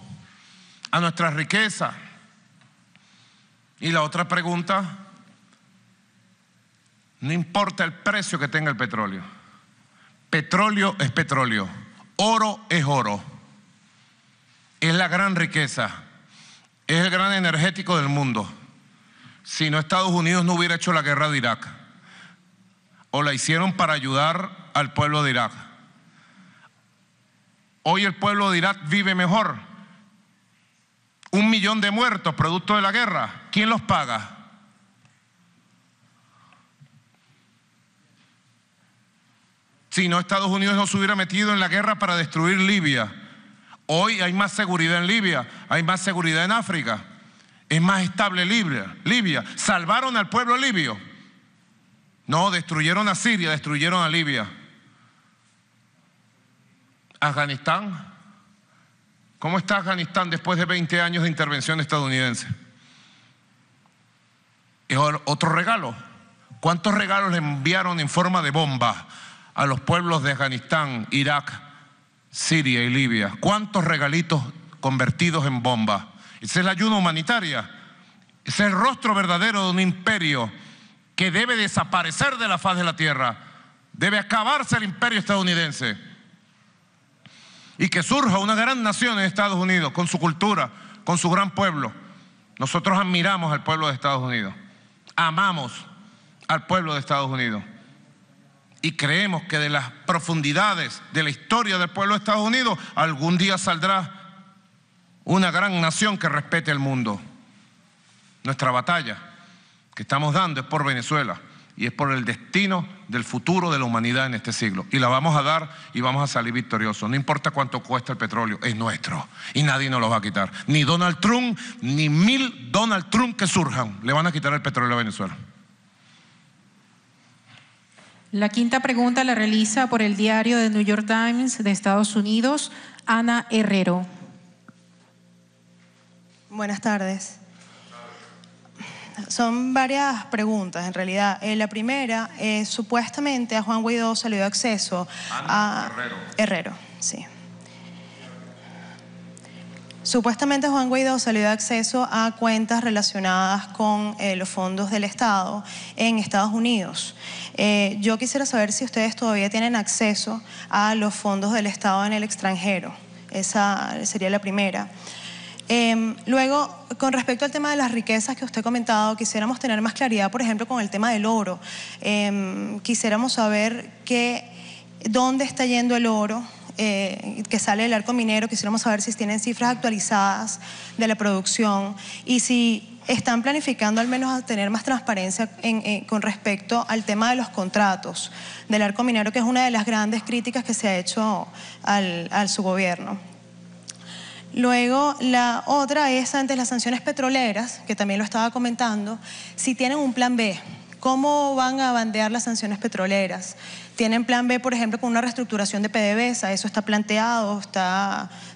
a nuestra riqueza. Y la otra pregunta, no importa el precio que tenga el petróleo. Petróleo es petróleo, oro es oro. Es la gran riqueza, es el gran energético del mundo. Si no, Estados Unidos no hubiera hecho la guerra de Irak, o la hicieron para ayudar al pueblo de Irak. Hoy el pueblo de Irak vive mejor. 1 millón de muertos producto de la guerra, ¿quién los paga? Si no, Estados Unidos no se hubiera metido en la guerra para destruir Libia. Hoy hay más seguridad en Libia, hay más seguridad en África, es más estable Libia. ¿Salvaron al pueblo libio? No, destruyeron a Siria, destruyeron a Libia. Afganistán, ¿cómo está Afganistán después de 20 años de intervención estadounidense? Es otro regalo. ¿Cuántos regalos le enviaron en forma de bomba a los pueblos de Afganistán, Irak, Siria y Libia? ¿Cuántos regalitos convertidos en bomba? Esa es la ayuda humanitaria. Ese es el rostro verdadero de un imperio que debe desaparecer de la faz de la tierra. Debe acabarse el imperio estadounidense y que surja una gran nación en Estados Unidos con su cultura, con su gran pueblo. Nosotros admiramos al pueblo de Estados Unidos, amamos al pueblo de Estados Unidos y creemos que de las profundidades de la historia del pueblo de Estados Unidos algún día saldrá una gran nación que respete el mundo. Nuestra batalla que estamos dando es por Venezuela y es por el destino del futuro de la humanidad en este siglo. Y la vamos a dar y vamos a salir victoriosos. No importa cuánto cuesta el petróleo, es nuestro y nadie nos lo va a quitar. Ni Donald Trump, ni 1000 Donald Trump que surjan le van a quitar el petróleo a Venezuela. La quinta pregunta la realiza por el diario The New York Times de Estados Unidos, Ana Herrero. Buenas tardes. Son varias preguntas en realidad. La primera, supuestamente a Juan Guaidó se le dio acceso a... Herrero, sí. Supuestamente Juan Guaidó se le dio acceso a cuentas relacionadas con los fondos del Estado en Estados Unidos. Yo quisiera saber si ustedes todavía tienen acceso a los fondos del Estado en el extranjero. Esa sería la primera. Luego, con respecto al tema de las riquezas que usted ha comentado, quisiéramos tener más claridad, por ejemplo, con el tema del oro. Quisiéramos saber dónde está yendo el oro que sale del arco minero. Quisiéramos saber si tienen cifras actualizadas de la producción y si están planificando al menos a tener más transparencia con respecto al tema de los contratos del arco minero, que es una de las grandes críticas que se ha hecho al su gobierno. Luego, la otra es ante las sanciones petroleras, que también lo estaba comentando, si tienen un plan B. ¿Cómo van a bandear las sanciones petroleras? ¿Tienen plan B, por ejemplo, con una reestructuración de PDVSA? Eso está planteado,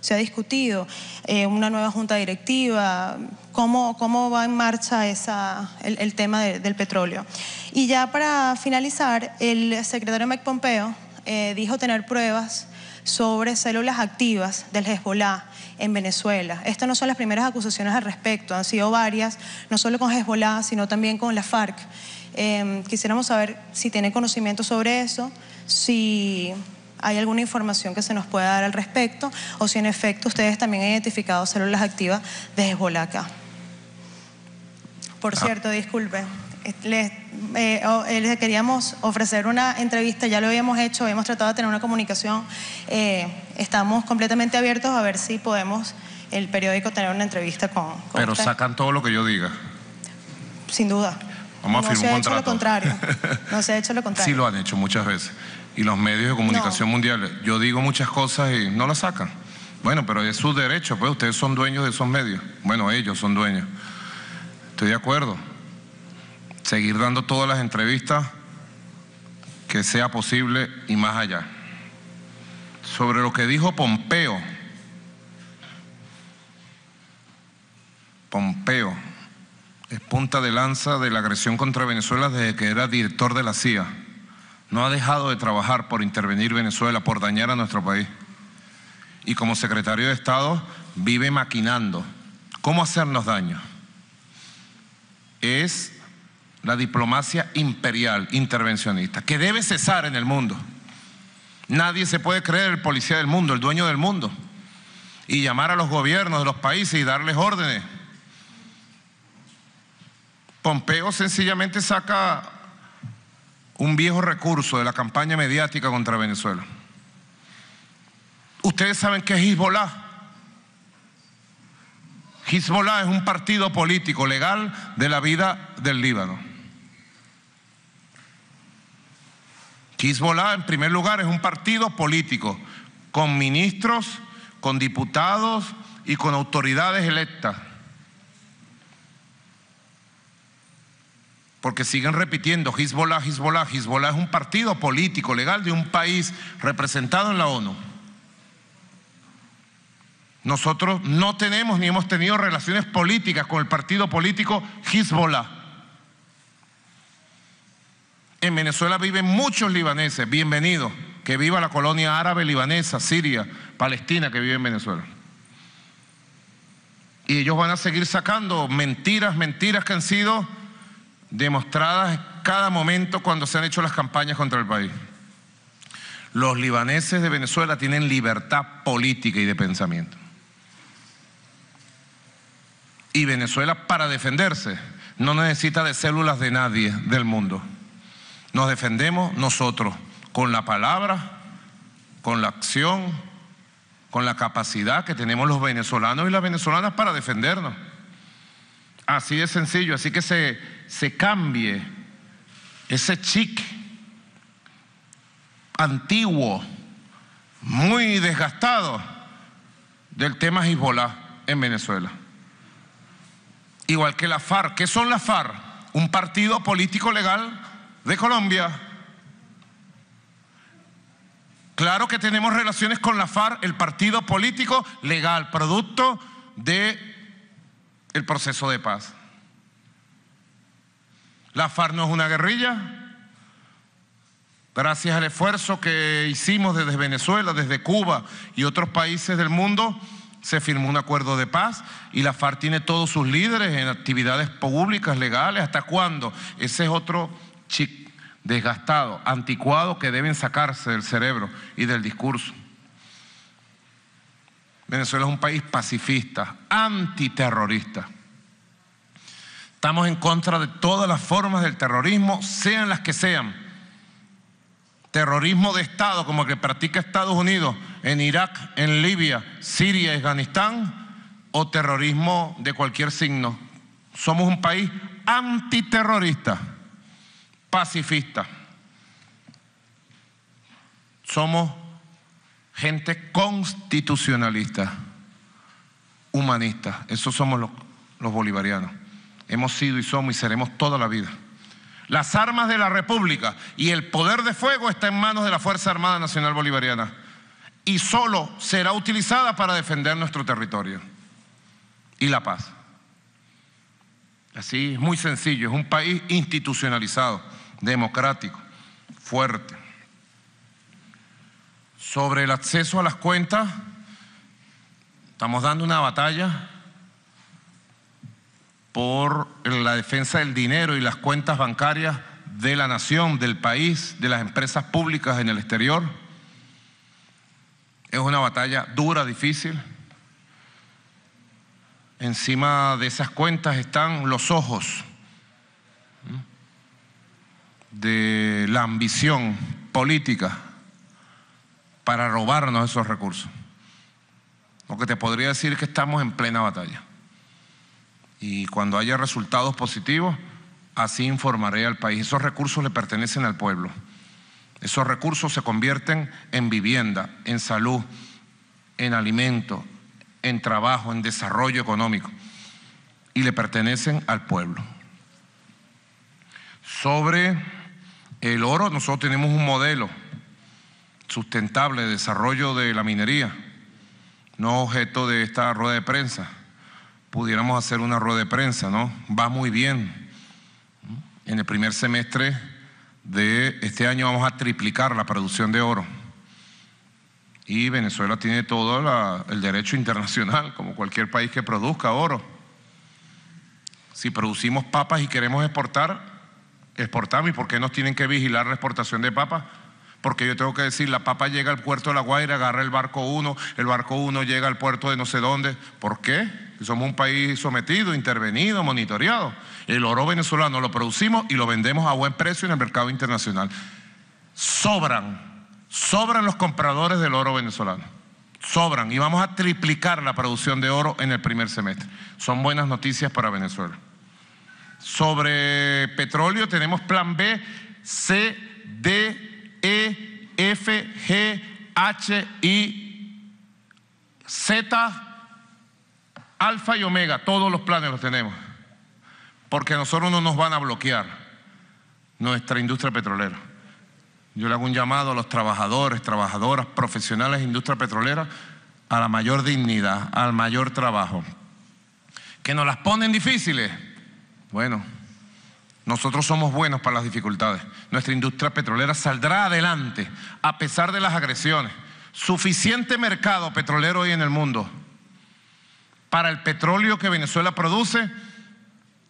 se ha discutido. Una nueva junta directiva. ¿Cómo va en marcha el tema del petróleo? Y ya para finalizar, el secretario Mike Pompeo dijo tener pruebas sobre células activas del Hezbollah en Venezuela. Estas no son las primeras acusaciones al respecto, han sido varias, no solo con Hezbollah, sino también con la FARC. Quisiéramos saber si tienen conocimiento sobre eso, si hay alguna información que se nos pueda dar al respecto, o si en efecto ustedes también han identificado células activas de Hezbollah acá. Por cierto, disculpe, les queríamos ofrecer una entrevista, ya lo habíamos hecho, hemos tratado de tener una comunicación, estamos completamente abiertos a ver si podemos, el periódico, tener una entrevista con Pero usted. sacan todo lo que yo diga. Sin duda. Vamos a firmar un contrato. No se ha hecho lo contrario. No se ha hecho lo contrario. Sí lo han hecho muchas veces. Y los medios de comunicación mundiales. Yo digo muchas cosas y no las sacan. Bueno, pero es su derecho, pues ustedes son dueños de esos medios. Bueno, ellos son dueños. Estoy de acuerdo. Seguir dando todas las entrevistas que sea posible y más allá. Sobre lo que dijo Pompeo. Pompeo es punta de lanza de la agresión contra Venezuela desde que era director de la CIA. No ha dejado de trabajar por intervenir Venezuela, por dañar a nuestro país. Y como secretario de Estado vive maquinando cómo hacernos daño. Es la diplomacia imperial, intervencionista, que debe cesar en el mundo. Nadie se puede creer el policía del mundo, el dueño del mundo, y llamar a los gobiernos de los países y darles órdenes. Pompeo sencillamente saca un viejo recurso de la campaña mediática contra Venezuela. Ustedes saben qué es Hezbollah. Hezbollah es un partido político legal de la vida del Líbano. Hezbollah, en primer lugar, es un partido político con ministros, con diputados y con autoridades electas. Porque siguen repitiendo Hezbollah, Hezbollah. Hezbollah es un partido político legal de un país representado en la ONU. Nosotros no tenemos ni hemos tenido relaciones políticas con el partido político Hezbollah. En Venezuela viven muchos libaneses, bienvenidos, que viva la colonia árabe libanesa, Siria, Palestina, que vive en Venezuela. Y ellos van a seguir sacando mentiras que han sido demostradas cada momento cuando se han hecho las campañas contra el país. Los libaneses de Venezuela tienen libertad política y de pensamiento. Y Venezuela, para defenderse, no necesita de células de nadie del mundo. Nos defendemos nosotros con la palabra, con la acción, con la capacidad que tenemos los venezolanos y las venezolanas para defendernos. Así de sencillo. Así que se cambie ese chic antiguo, muy desgastado del tema Hezbollah en Venezuela. Igual que la FARC. ¿Qué son las FARC? Un partido político legal de Colombia. Claro que tenemos relaciones con la FARC, el partido político legal, producto del proceso de paz. La FARC no es una guerrilla. Gracias al esfuerzo que hicimos desde Venezuela, desde Cuba y otros países del mundo, se firmó un acuerdo de paz y la FARC tiene todos sus líderes en actividades públicas, legales. ¿Hasta cuándo? Ese es otro chip desgastado, anticuado, que deben sacarse del cerebro y del discurso. Venezuela es un país pacifista, antiterrorista. Estamos en contra de todas las formas del terrorismo, sean las que sean. Terrorismo de Estado, como el que practica Estados Unidos en Irak, en Libia, Siria y Afganistán, o terrorismo de cualquier signo. Somos un país antiterrorista, pacifista. Somos gente constitucionalista, humanista. Esos somos los bolivarianos. Hemos sido y somos y seremos toda la vida. Las armas de la República y el poder de fuego está en manos de la Fuerza Armada Nacional Bolivariana y solo será utilizada para defender nuestro territorio y la paz. Así es muy sencillo, es un país institucionalizado, democrático, fuerte. Sobre el acceso a las cuentas, estamos dando una batalla por la defensa del dinero y las cuentas bancarias de la nación, del país, de las empresas públicas en el exterior. Es una batalla dura, difícil. Encima de esas cuentas están los ojos de la ambición política para robarnos esos recursos. Lo que te podría decir es que estamos en plena batalla. Y cuando haya resultados positivos, así informaré al país. Esos recursos le pertenecen al pueblo. Esos recursos se convierten en vivienda, en salud, en alimento, en trabajo, en desarrollo económico. Y le pertenecen al pueblo. Sobre el oro, nosotros tenemos un modelo sustentable de desarrollo de la minería, no objeto de esta rueda de prensa. Pudiéramos hacer una rueda de prensa, ¿no? Va muy bien. En el primer semestre de este año vamos a triplicar la producción de oro. Y Venezuela tiene todo el derecho internacional, como cualquier país que produzca oro. Si producimos papas y queremos exportar, exportamos. ¿Y por qué nos tienen que vigilar la exportación de papas? Porque yo tengo que decir, la papa llega al puerto de La Guaira, agarra el barco 1 llega al puerto de no sé dónde. ¿Por qué? Somos un país sometido, intervenido, monitoreado. El oro venezolano lo producimos y lo vendemos a buen precio en el mercado internacional. Sobran los compradores del oro venezolano. Sobran, y vamos a triplicar la producción de oro en el primer semestre. Son buenas noticias para Venezuela. Sobre petróleo tenemos plan B, C, D, E, F, G, H, I, Z, alfa y omega. Todos los planes los tenemos, porque a nosotros no nos van a bloquear nuestra industria petrolera. Yo le hago un llamado a los trabajadores, trabajadoras, profesionales de industria petrolera a la mayor dignidad, al mayor trabajo. ¿Que nos las ponen difíciles? Bueno, nosotros somos buenos para las dificultades. Nuestra industria petrolera saldrá adelante a pesar de las agresiones. Suficiente mercado petrolero hoy en el mundo para el petróleo que Venezuela produce.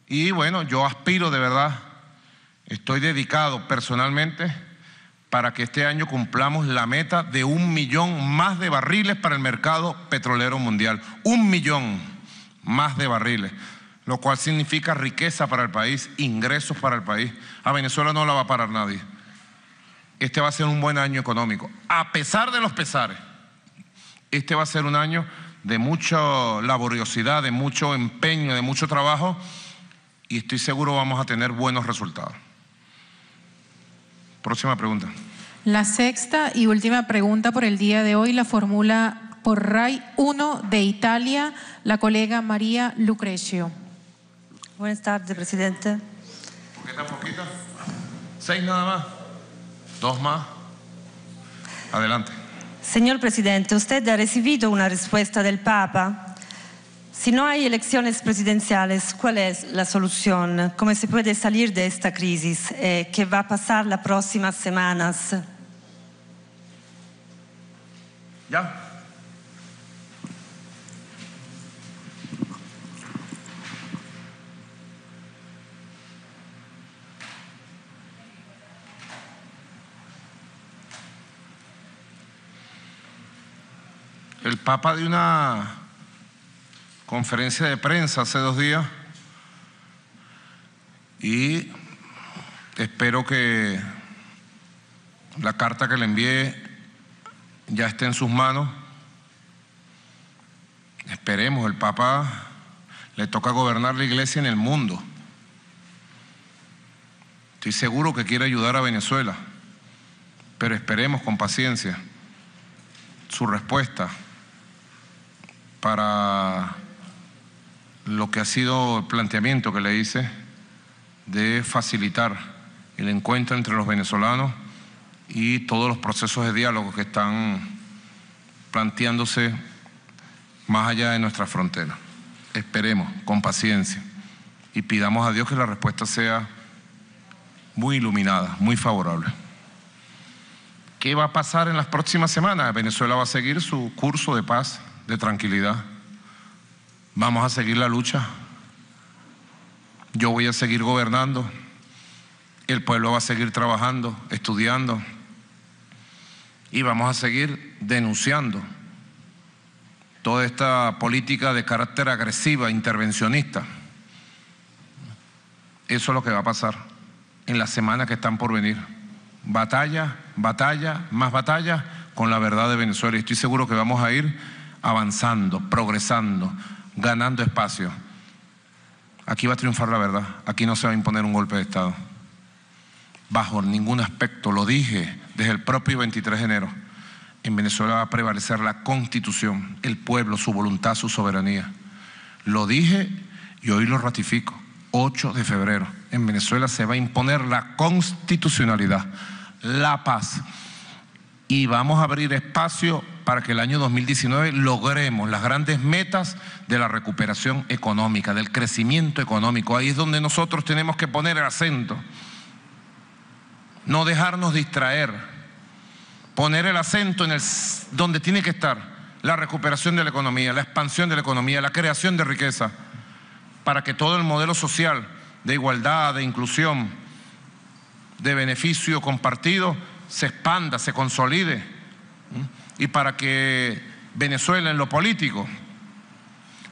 Y bueno, yo aspiro de verdad, estoy dedicado personalmente para que este año cumplamos la meta de 1 millón más de barriles para el mercado petrolero mundial. 1 millón más de barriles, lo cual significa riqueza para el país, ingresos para el país. A Venezuela no la va a parar nadie. Este va a ser un buen año económico, a pesar de los pesares. Este va a ser un año de mucha laboriosidad, de mucho empeño, de mucho trabajo, y estoy seguro vamos a tener buenos resultados. Próxima pregunta. La sexta y última pregunta por el día de hoy la formula por RAI 1 de Italia, la colega María Lucrecio. Buenas tardes, presidente. ¿Por qué tan poquito? 6 nada más. 2 más. Adelante. Señor presidente, usted ha recibido una respuesta del Papa. Si no hay elecciones presidenciales, ¿cuál es la solución? ¿Cómo se puede salir de esta crisis que va a pasar las próximas semanas? ¿Ya? El Papa dio una conferencia de prensa hace 2 días y espero que la carta que le envié ya esté en sus manos. Esperemos, el Papa le toca gobernar la iglesia en el mundo. Estoy seguro que quiere ayudar a Venezuela, pero esperemos con paciencia su respuesta para lo que ha sido el planteamiento que le hice de facilitar el encuentro entre los venezolanos y todos los procesos de diálogo que están planteándose más allá de nuestra frontera. Esperemos con paciencia y pidamos a Dios que la respuesta sea muy iluminada, muy favorable. ¿Qué va a pasar en las próximas semanas? Venezuela va a seguir su curso de paz, de tranquilidad. Vamos a seguir la lucha. Yo voy a seguir gobernando. El pueblo va a seguir trabajando, estudiando. Y vamos a seguir denunciando toda esta política de carácter agresiva, intervencionista. Eso es lo que va a pasar en las semanas que están por venir. Batalla, batalla, más batalla con la verdad de Venezuela. Y estoy seguro que vamos a ir avanzando, progresando, ganando espacio. Aquí va a triunfar la verdad. Aquí no se va a imponer un golpe de Estado. Bajo ningún aspecto, lo dije desde el propio 23 de enero. En Venezuela va a prevalecer la Constitución, el pueblo, su voluntad, su soberanía. Lo dije y hoy lo ratifico. 8 de febrero. En Venezuela se va a imponer la constitucionalidad, la paz. Y vamos a abrir espacio para que el año 2019 logremos las grandes metas de la recuperación económica, del crecimiento económico. Ahí es donde nosotros tenemos que poner el acento. No dejarnos distraer. Poner el acento en donde tiene que estar la recuperación de la economía, la expansión de la economía, la creación de riqueza, para que todo el modelo social de igualdad, de inclusión, de beneficio compartido se expanda, se consolide, y para que Venezuela en lo político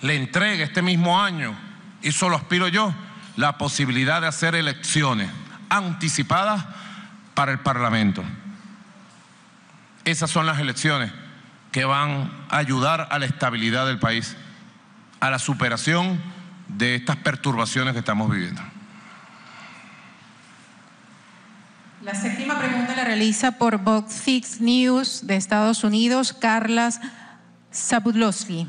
le entregue este mismo año, y solo aspiro yo, la posibilidad de hacer elecciones anticipadas para el Parlamento. Esas son las elecciones que van a ayudar a la estabilidad del país, a la superación de estas perturbaciones que estamos viviendo. La séptima pregunta la realiza por BuzzFeed News de Estados Unidos, Carla Zabudlowski.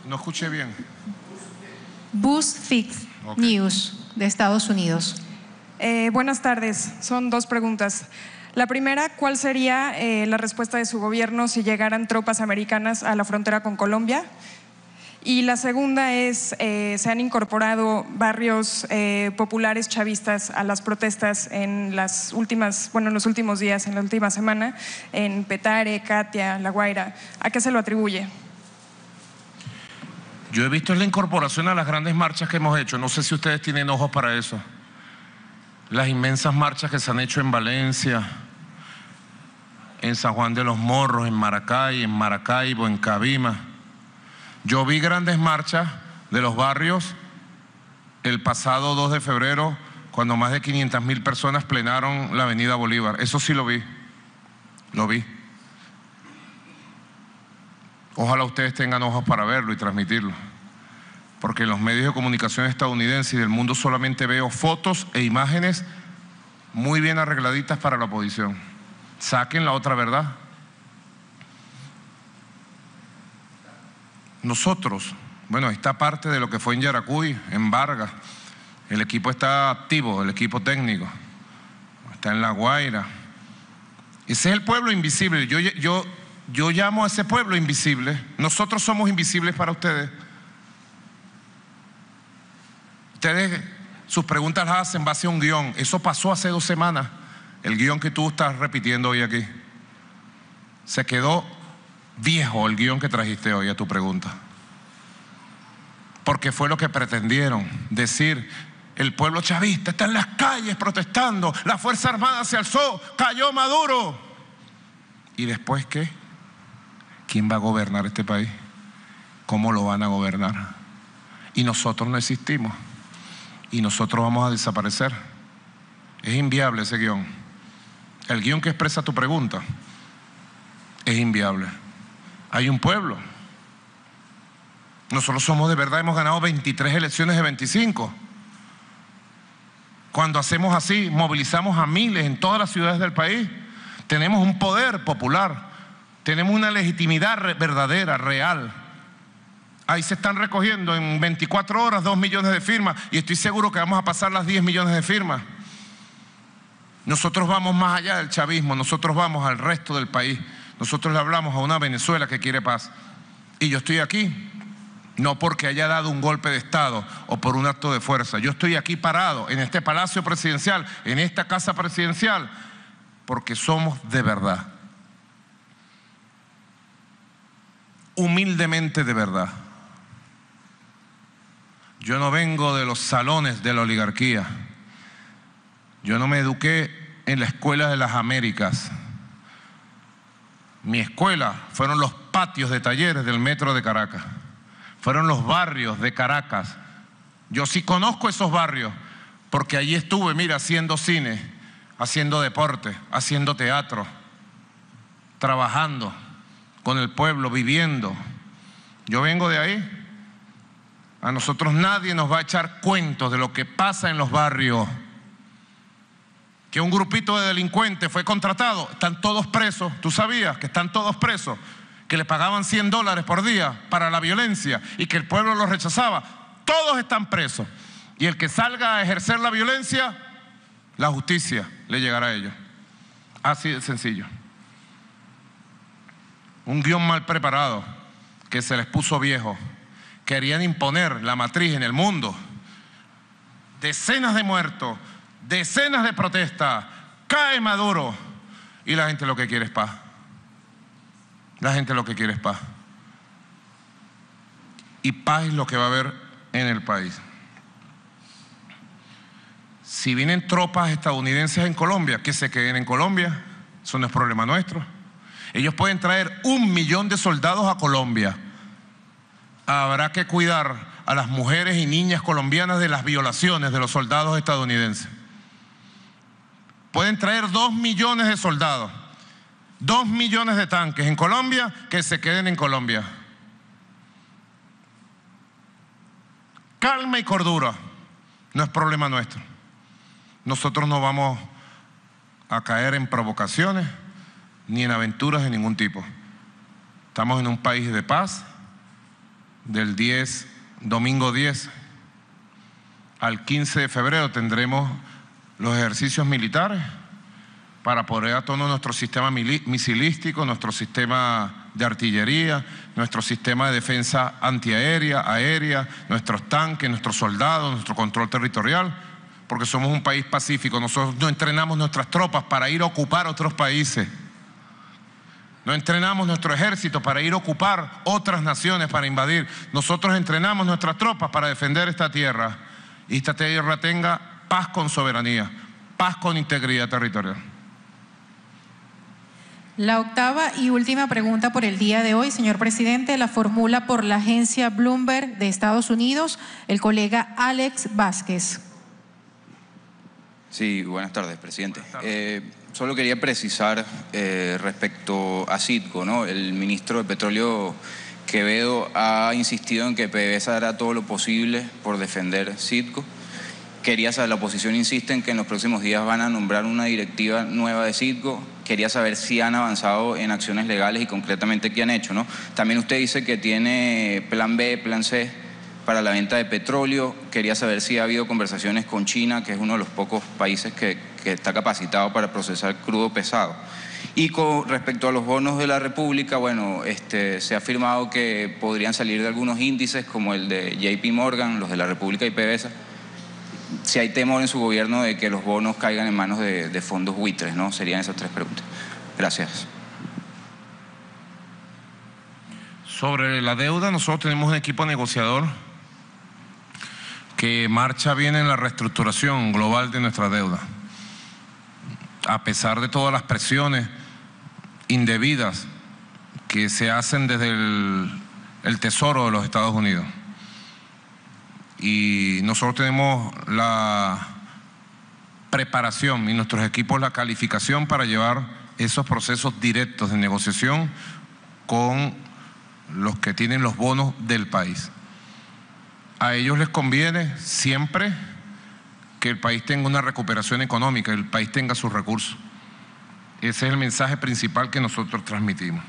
No escuché bien. BuzzFeed News de Estados Unidos. Buenas tardes, son 2 preguntas. La primera, ¿cuál sería la respuesta de su gobierno si llegaran tropas americanas a la frontera con Colombia? Y la segunda es, se han incorporado barrios populares chavistas a las protestas en los últimos días, en la última semana, en Petare, Katia, La Guaira. ¿A qué se lo atribuye? Yo he visto la incorporación a las grandes marchas que hemos hecho. No sé si ustedes tienen ojos para eso. Las inmensas marchas que se han hecho en Valencia, en San Juan de los Morros, en Maracay, en Maracaibo, en Cabima. Yo vi grandes marchas de los barrios el pasado 2 de febrero, cuando más de 500.000 personas plenaron la avenida Bolívar. Eso sí lo vi. Lo vi. Ojalá ustedes tengan ojos para verlo y transmitirlo. Porque en los medios de comunicación estadounidenses y del mundo solamente veo fotos e imágenes muy bien arregladitas para la oposición. Saquen la otra verdad. Nosotros, bueno, está parte de lo que fue en Yaracuy, en Vargas. El equipo está activo, el equipo técnico. Está en La Guaira. Ese es el pueblo invisible. Yo llamo a ese pueblo invisible. Nosotros somos invisibles para ustedes. Ustedes sus preguntas las hacen en base a un guión. Eso pasó hace 2 semanas. El guión que tú estás repitiendo hoy aquí. Se quedó viejo el guión que trajiste hoy a tu pregunta. Porque fue lo que pretendieron decir. El pueblo chavista está en las calles protestando. La Fuerza Armada se alzó. Cayó Maduro. ¿Y después qué? ¿Quién va a gobernar este país? ¿Cómo lo van a gobernar? Y nosotros no existimos. Y nosotros vamos a desaparecer. Es inviable ese guión. El guión que expresa tu pregunta es inviable. Hay un pueblo. Nosotros somos de verdad, hemos ganado 23 elecciones de 25. Cuando hacemos así, movilizamos a miles en todas las ciudades del país. Tenemos un poder popular, tenemos una legitimidad verdadera, real. Ahí se están recogiendo en 24 horas 2 millones de firmas y estoy seguro que vamos a pasar las 10 millones de firmas. Nosotros vamos más allá del chavismo, nosotros vamos al resto del país. Nosotros le hablamos a una Venezuela que quiere paz. Y yo estoy aquí, no porque haya dado un golpe de Estado o por un acto de fuerza. Yo estoy aquí parado en este palacio presidencial, en esta casa presidencial, porque somos de verdad. Humildemente de verdad. Yo no vengo de los salones de la oligarquía. Yo no me eduqué en la escuela de las Américas. Mi escuela fueron los patios de talleres del metro de Caracas. Fueron los barrios de Caracas. Yo sí conozco esos barrios porque allí estuve, mira, haciendo cine, haciendo deporte, haciendo teatro, trabajando con el pueblo, viviendo. Yo vengo de ahí. A nosotros nadie nos va a echar cuentos de lo que pasa en los barrios. Que un grupito de delincuentes fue contratado, están todos presos. ¿Tú sabías que están todos presos? Que le pagaban $100 por día para la violencia y que el pueblo los rechazaba. Todos están presos. Y el que salga a ejercer la violencia, la justicia le llegará a ellos. Así de sencillo. Un guión mal preparado que se les puso viejo. Querían imponer la matriz en el mundo. Decenas de muertos, decenas de protestas, cae Maduro y la gente lo que quiere es paz. La gente lo que quiere es paz. Y paz es lo que va a haber en el país. Si vienen tropas estadounidenses en Colombia, que se queden en Colombia, eso no es problema nuestro. Ellos pueden traer 1 millón de soldados a Colombia. Habrá que cuidar a las mujeres y niñas colombianas de las violaciones de los soldados estadounidenses. Pueden traer 2 millones de soldados, 2 millones de tanques en Colombia, que se queden en Colombia. Calma y cordura, no es problema nuestro. Nosotros no vamos a caer en provocaciones ni en aventuras de ningún tipo. Estamos en un país de paz. Del domingo 10 al 15 de febrero tendremos los ejercicios militares para poner a tono nuestro sistema misilístico, nuestro sistema de artillería, nuestro sistema de defensa antiaérea, aérea, nuestros tanques, nuestros soldados, nuestro control territorial, porque somos un país pacífico. Nosotros no entrenamos nuestras tropas para ir a ocupar otros países. No entrenamos nuestro ejército para ir a ocupar otras naciones, para invadir. Nosotros entrenamos nuestras tropas para defender esta tierra. Y esta tierra tenga paz con soberanía, paz con integridad territorial. La octava y última pregunta por el día de hoy, señor presidente, la formula por la agencia Bloomberg de Estados Unidos, el colega Alex Vázquez. Sí, buenas tardes, presidente. Solo quería precisar respecto a Citgo, ¿no? El ministro de Petróleo Quevedo ha insistido en que PDVSA hará todo lo posible por defender Citgo. Quería saber, la oposición insiste en que en los próximos días van a nombrar una directiva nueva de Citgo. Quería saber si han avanzado en acciones legales y concretamente qué han hecho, ¿no? También usted dice que tiene plan B, plan C para la venta de petróleo. Quería saber si ha habido conversaciones con China, que es uno de los pocos países que está capacitado para procesar crudo pesado. Y con respecto a los bonos de la República, bueno, se ha afirmado que podrían salir de algunos índices como el de JP Morgan, los de la República y PDVSA. Si hay temor en su gobierno de que los bonos caigan en manos de fondos buitres, ¿no? Serían esas 3 preguntas. Gracias. Sobre la deuda, nosotros tenemos un equipo negociador que marcha bien en la reestructuración global de nuestra deuda. A pesar de todas las presiones, indebidas que se hacen desde el Tesoro de los Estados Unidos. Y nosotros tenemos la preparación y nuestros equipos la calificación para llevar esos procesos directos de negociación con los que tienen los bonos del país. A ellos les conviene siempre que el país tenga una recuperación económica, el país tenga sus recursos. Ese es el mensaje principal que nosotros transmitimos.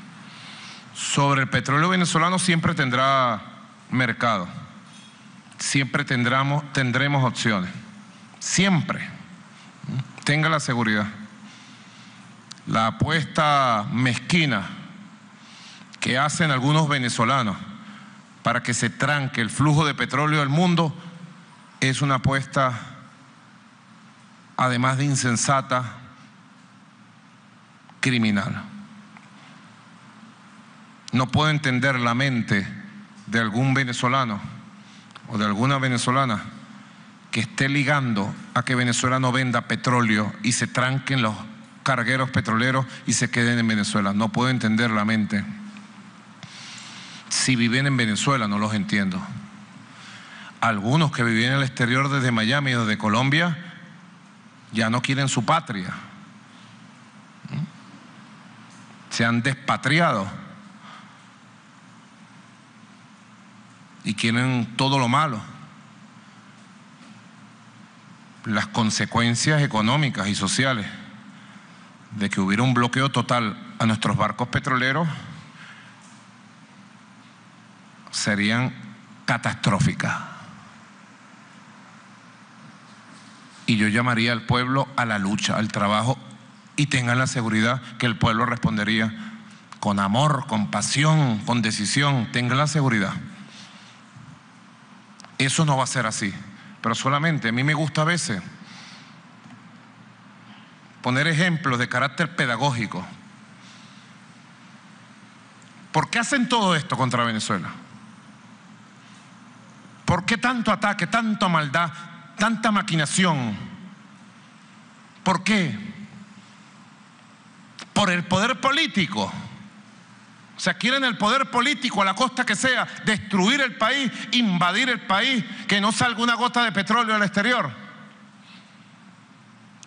Sobre el petróleo venezolano siempre tendrá mercado, siempre tendremos opciones, siempre. Tenga la seguridad. La apuesta mezquina que hacen algunos venezolanos para que se tranque el flujo de petróleo al mundo es una apuesta, además de insensata, criminal. No puedo entender la mente de algún venezolano o de alguna venezolana que esté ligando a que Venezuela no venda petróleo y se tranquen los cargueros petroleros y se queden en Venezuela. No puedo entender la mente. Si viven en Venezuela, no los entiendo. Algunos que vivían en el exterior desde Miami o desde Colombia ya no quieren su patria. Se han despatriado y quieren todo lo malo. Las consecuencias económicas y sociales de que hubiera un bloqueo total a nuestros barcos petroleros serían catastróficas. Y yo llamaría al pueblo a la lucha, al trabajo, y tengan la seguridad que el pueblo respondería con amor, con pasión, con decisión. Tengan la seguridad. Eso no va a ser así. Pero solamente a mí me gusta a veces poner ejemplos de carácter pedagógico. ¿Por qué hacen todo esto contra Venezuela? ¿Por qué tanto ataque, tanta maldad, tanta maquinación? ¿Por qué? Por el poder político. O sea, quieren el poder político a la costa que sea, destruir el país, invadir el país, que no salga una gota de petróleo al exterior.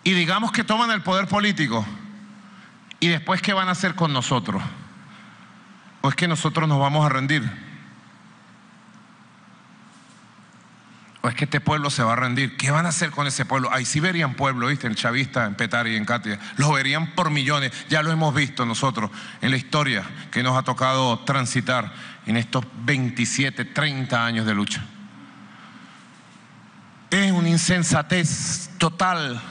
Y digamos que toman el poder político. ¿Y después qué van a hacer con nosotros? ¿O es que nosotros nos vamos a rendir? ¿O es que este pueblo se va a rendir? ¿Qué van a hacer con ese pueblo? Ahí sí verían pueblo, ¿viste? En Chavista, en Petare y en Katia. Lo verían por millones. Ya lo hemos visto nosotros en la historia que nos ha tocado transitar en estos 27, 30 años de lucha. Es una insensatez total.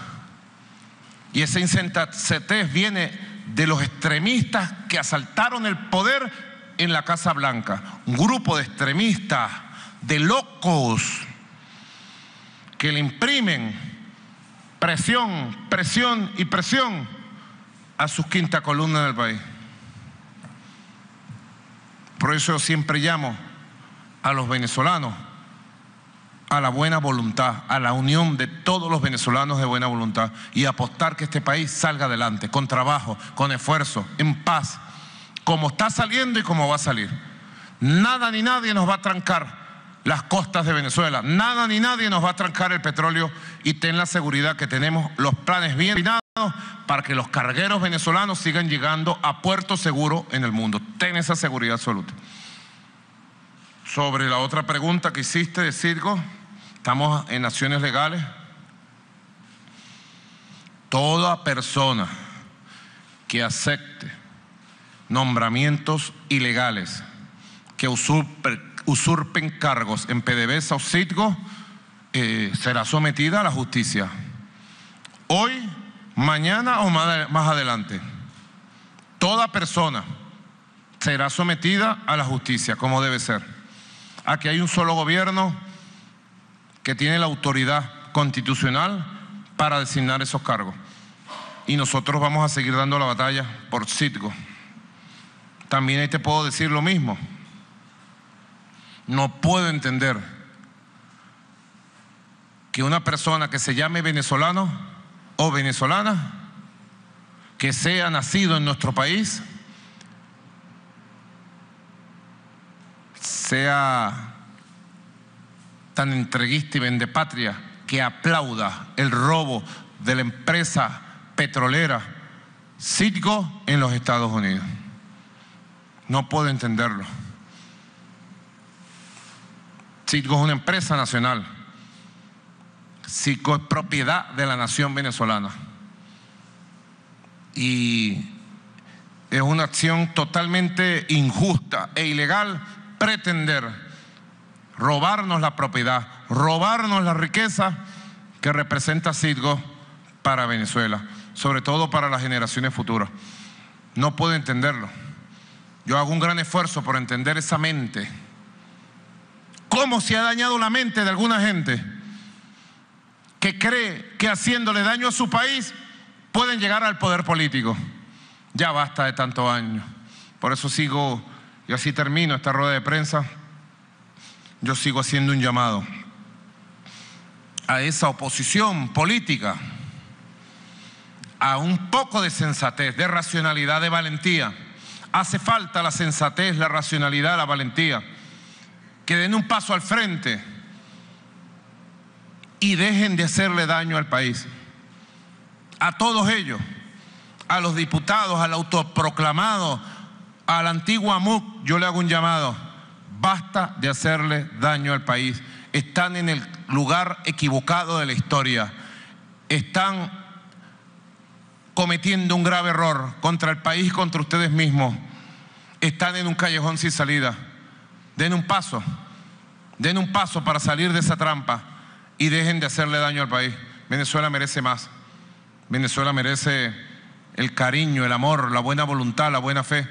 Y esa insensatez viene de los extremistas que asaltaron el poder en la Casa Blanca. Un grupo de extremistas, de locos, que le imprimen presión, presión y presión a sus quinta columna del país. Por eso yo siempre llamo a los venezolanos a la buena voluntad, a la unión de todos los venezolanos de buena voluntad y apostar que este país salga adelante, con trabajo, con esfuerzo, en paz, como está saliendo y como va a salir. Nada ni nadie nos va a trancar las costas de Venezuela. Nada ni nadie nos va a trancar el petróleo, y ten la seguridad que tenemos los planes bien definidos para que los cargueros venezolanos sigan llegando a puerto seguro en el mundo. Ten esa seguridad absoluta. Sobre la otra pregunta que hiciste de Citgo, estamos en acciones legales. Toda persona que acepte nombramientos ilegales, que usurpen cargos en PDVSA o Citgo, será sometida a la justicia. Hoy, mañana o más adelante. Toda persona será sometida a la justicia, como debe ser. Aquí hay un solo gobierno que tiene la autoridad constitucional para designar esos cargos. Y nosotros vamos a seguir dando la batalla por Citgo. También ahí te puedo decir lo mismo. No puedo entender que una persona que se llame venezolano o venezolana que sea nacido en nuestro país sea tan entreguista y vendepatria que aplauda el robo de la empresa petrolera Citgo en los Estados Unidos. No puedo entenderlo. Citgo es una empresa nacional. Citgo es propiedad de la nación venezolana. Y es una acción totalmente injusta e ilegal pretender robarnos la propiedad, robarnos la riqueza que representa Citgo para Venezuela, sobre todo para las generaciones futuras. No puedo entenderlo. Yo hago un gran esfuerzo por entender esa mente. ¿Cómo se ha dañado la mente de alguna gente que cree que haciéndole daño a su país pueden llegar al poder político? Ya basta de tantos años. Por eso sigo, y así termino esta rueda de prensa, yo sigo haciendo un llamado a esa oposición política, a un poco de sensatez, de racionalidad, de valentía. Hace falta la sensatez, la racionalidad, la valentía. Que den un paso al frente y dejen de hacerle daño al país. A todos ellos, a los diputados, al autoproclamado, a la antigua MUC, yo le hago un llamado. Basta de hacerle daño al país. Están en el lugar equivocado de la historia. Están cometiendo un grave error contra el país y contra ustedes mismos. Están en un callejón sin salida. Den un paso para salir de esa trampa y dejen de hacerle daño al país. Venezuela merece más. Venezuela merece el cariño, el amor, la buena voluntad, la buena fe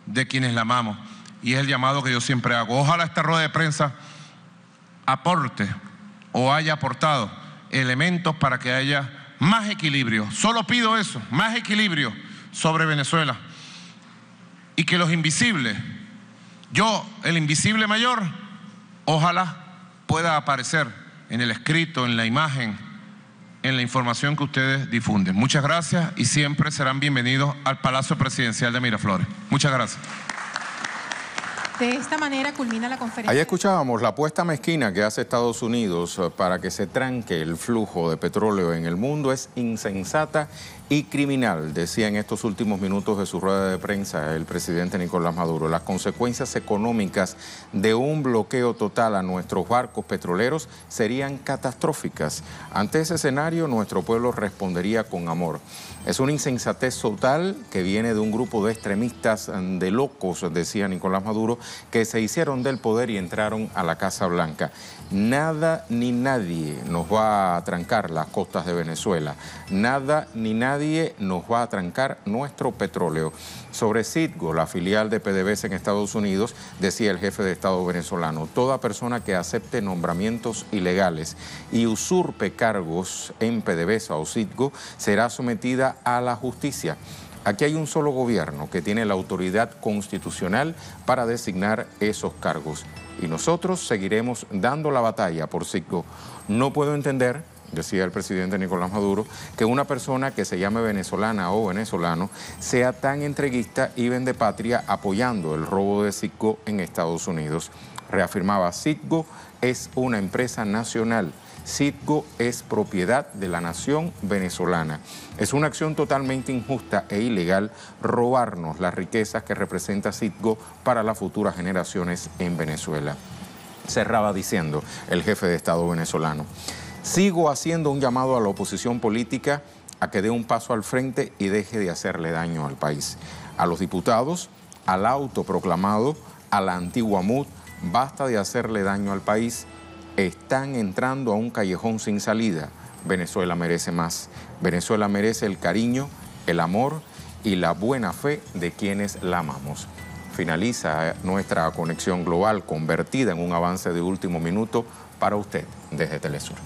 de quienes la amamos. Y es el llamado que yo siempre hago. Ojalá esta rueda de prensa aporte o haya aportado elementos para que haya más equilibrio. Solo pido eso, más equilibrio sobre Venezuela. Y que los invisibles, yo, el invisible mayor, ojalá pueda aparecer en el escrito, en la imagen, en la información que ustedes difunden. Muchas gracias y siempre serán bienvenidos al Palacio Presidencial de Miraflores. Muchas gracias. De esta manera culmina la conferencia. Ahí escuchábamos la apuesta mezquina que hace Estados Unidos para que se tranque el flujo de petróleo en el mundo. Es insensata y criminal, decía en estos últimos minutos de su rueda de prensa el presidente Nicolás Maduro. Las consecuencias económicas de un bloqueo total a nuestros barcos petroleros serían catastróficas. Ante ese escenario, nuestro pueblo respondería con amor. Es una insensatez total que viene de un grupo de extremistas, de locos, decía Nicolás Maduro, que se hicieron del poder y entraron a la Casa Blanca. Nada ni nadie nos va a trancar las costas de Venezuela. Nada ni nadie nos va a trancar nuestro petróleo. Sobre Citgo, la filial de PDVSA en Estados Unidos, decía el jefe de Estado venezolano: toda persona que acepte nombramientos ilegales y usurpe cargos en PDVSA o Citgo será sometida a la justicia. Aquí hay un solo gobierno que tiene la autoridad constitucional para designar esos cargos. Y nosotros seguiremos dando la batalla por Citgo. No puedo entender, decía el presidente Nicolás Maduro, que una persona que se llame venezolana o venezolano sea tan entreguista y vendepatria apoyando el robo de Citgo en Estados Unidos. Reafirmaba: Citgo es una empresa nacional. Citgo es propiedad de la nación venezolana. Es una acción totalmente injusta e ilegal robarnos las riquezas que representa Citgo para las futuras generaciones en Venezuela. Cerraba diciendo el jefe de Estado venezolano: sigo haciendo un llamado a la oposición política a que dé un paso al frente y deje de hacerle daño al país. A los diputados, al autoproclamado, a la antigua MUD, basta de hacerle daño al país. Están entrando a un callejón sin salida. Venezuela merece más. Venezuela merece el cariño, el amor y la buena fe de quienes la amamos. Finaliza nuestra conexión global convertida en un avance de último minuto para usted desde Telesur.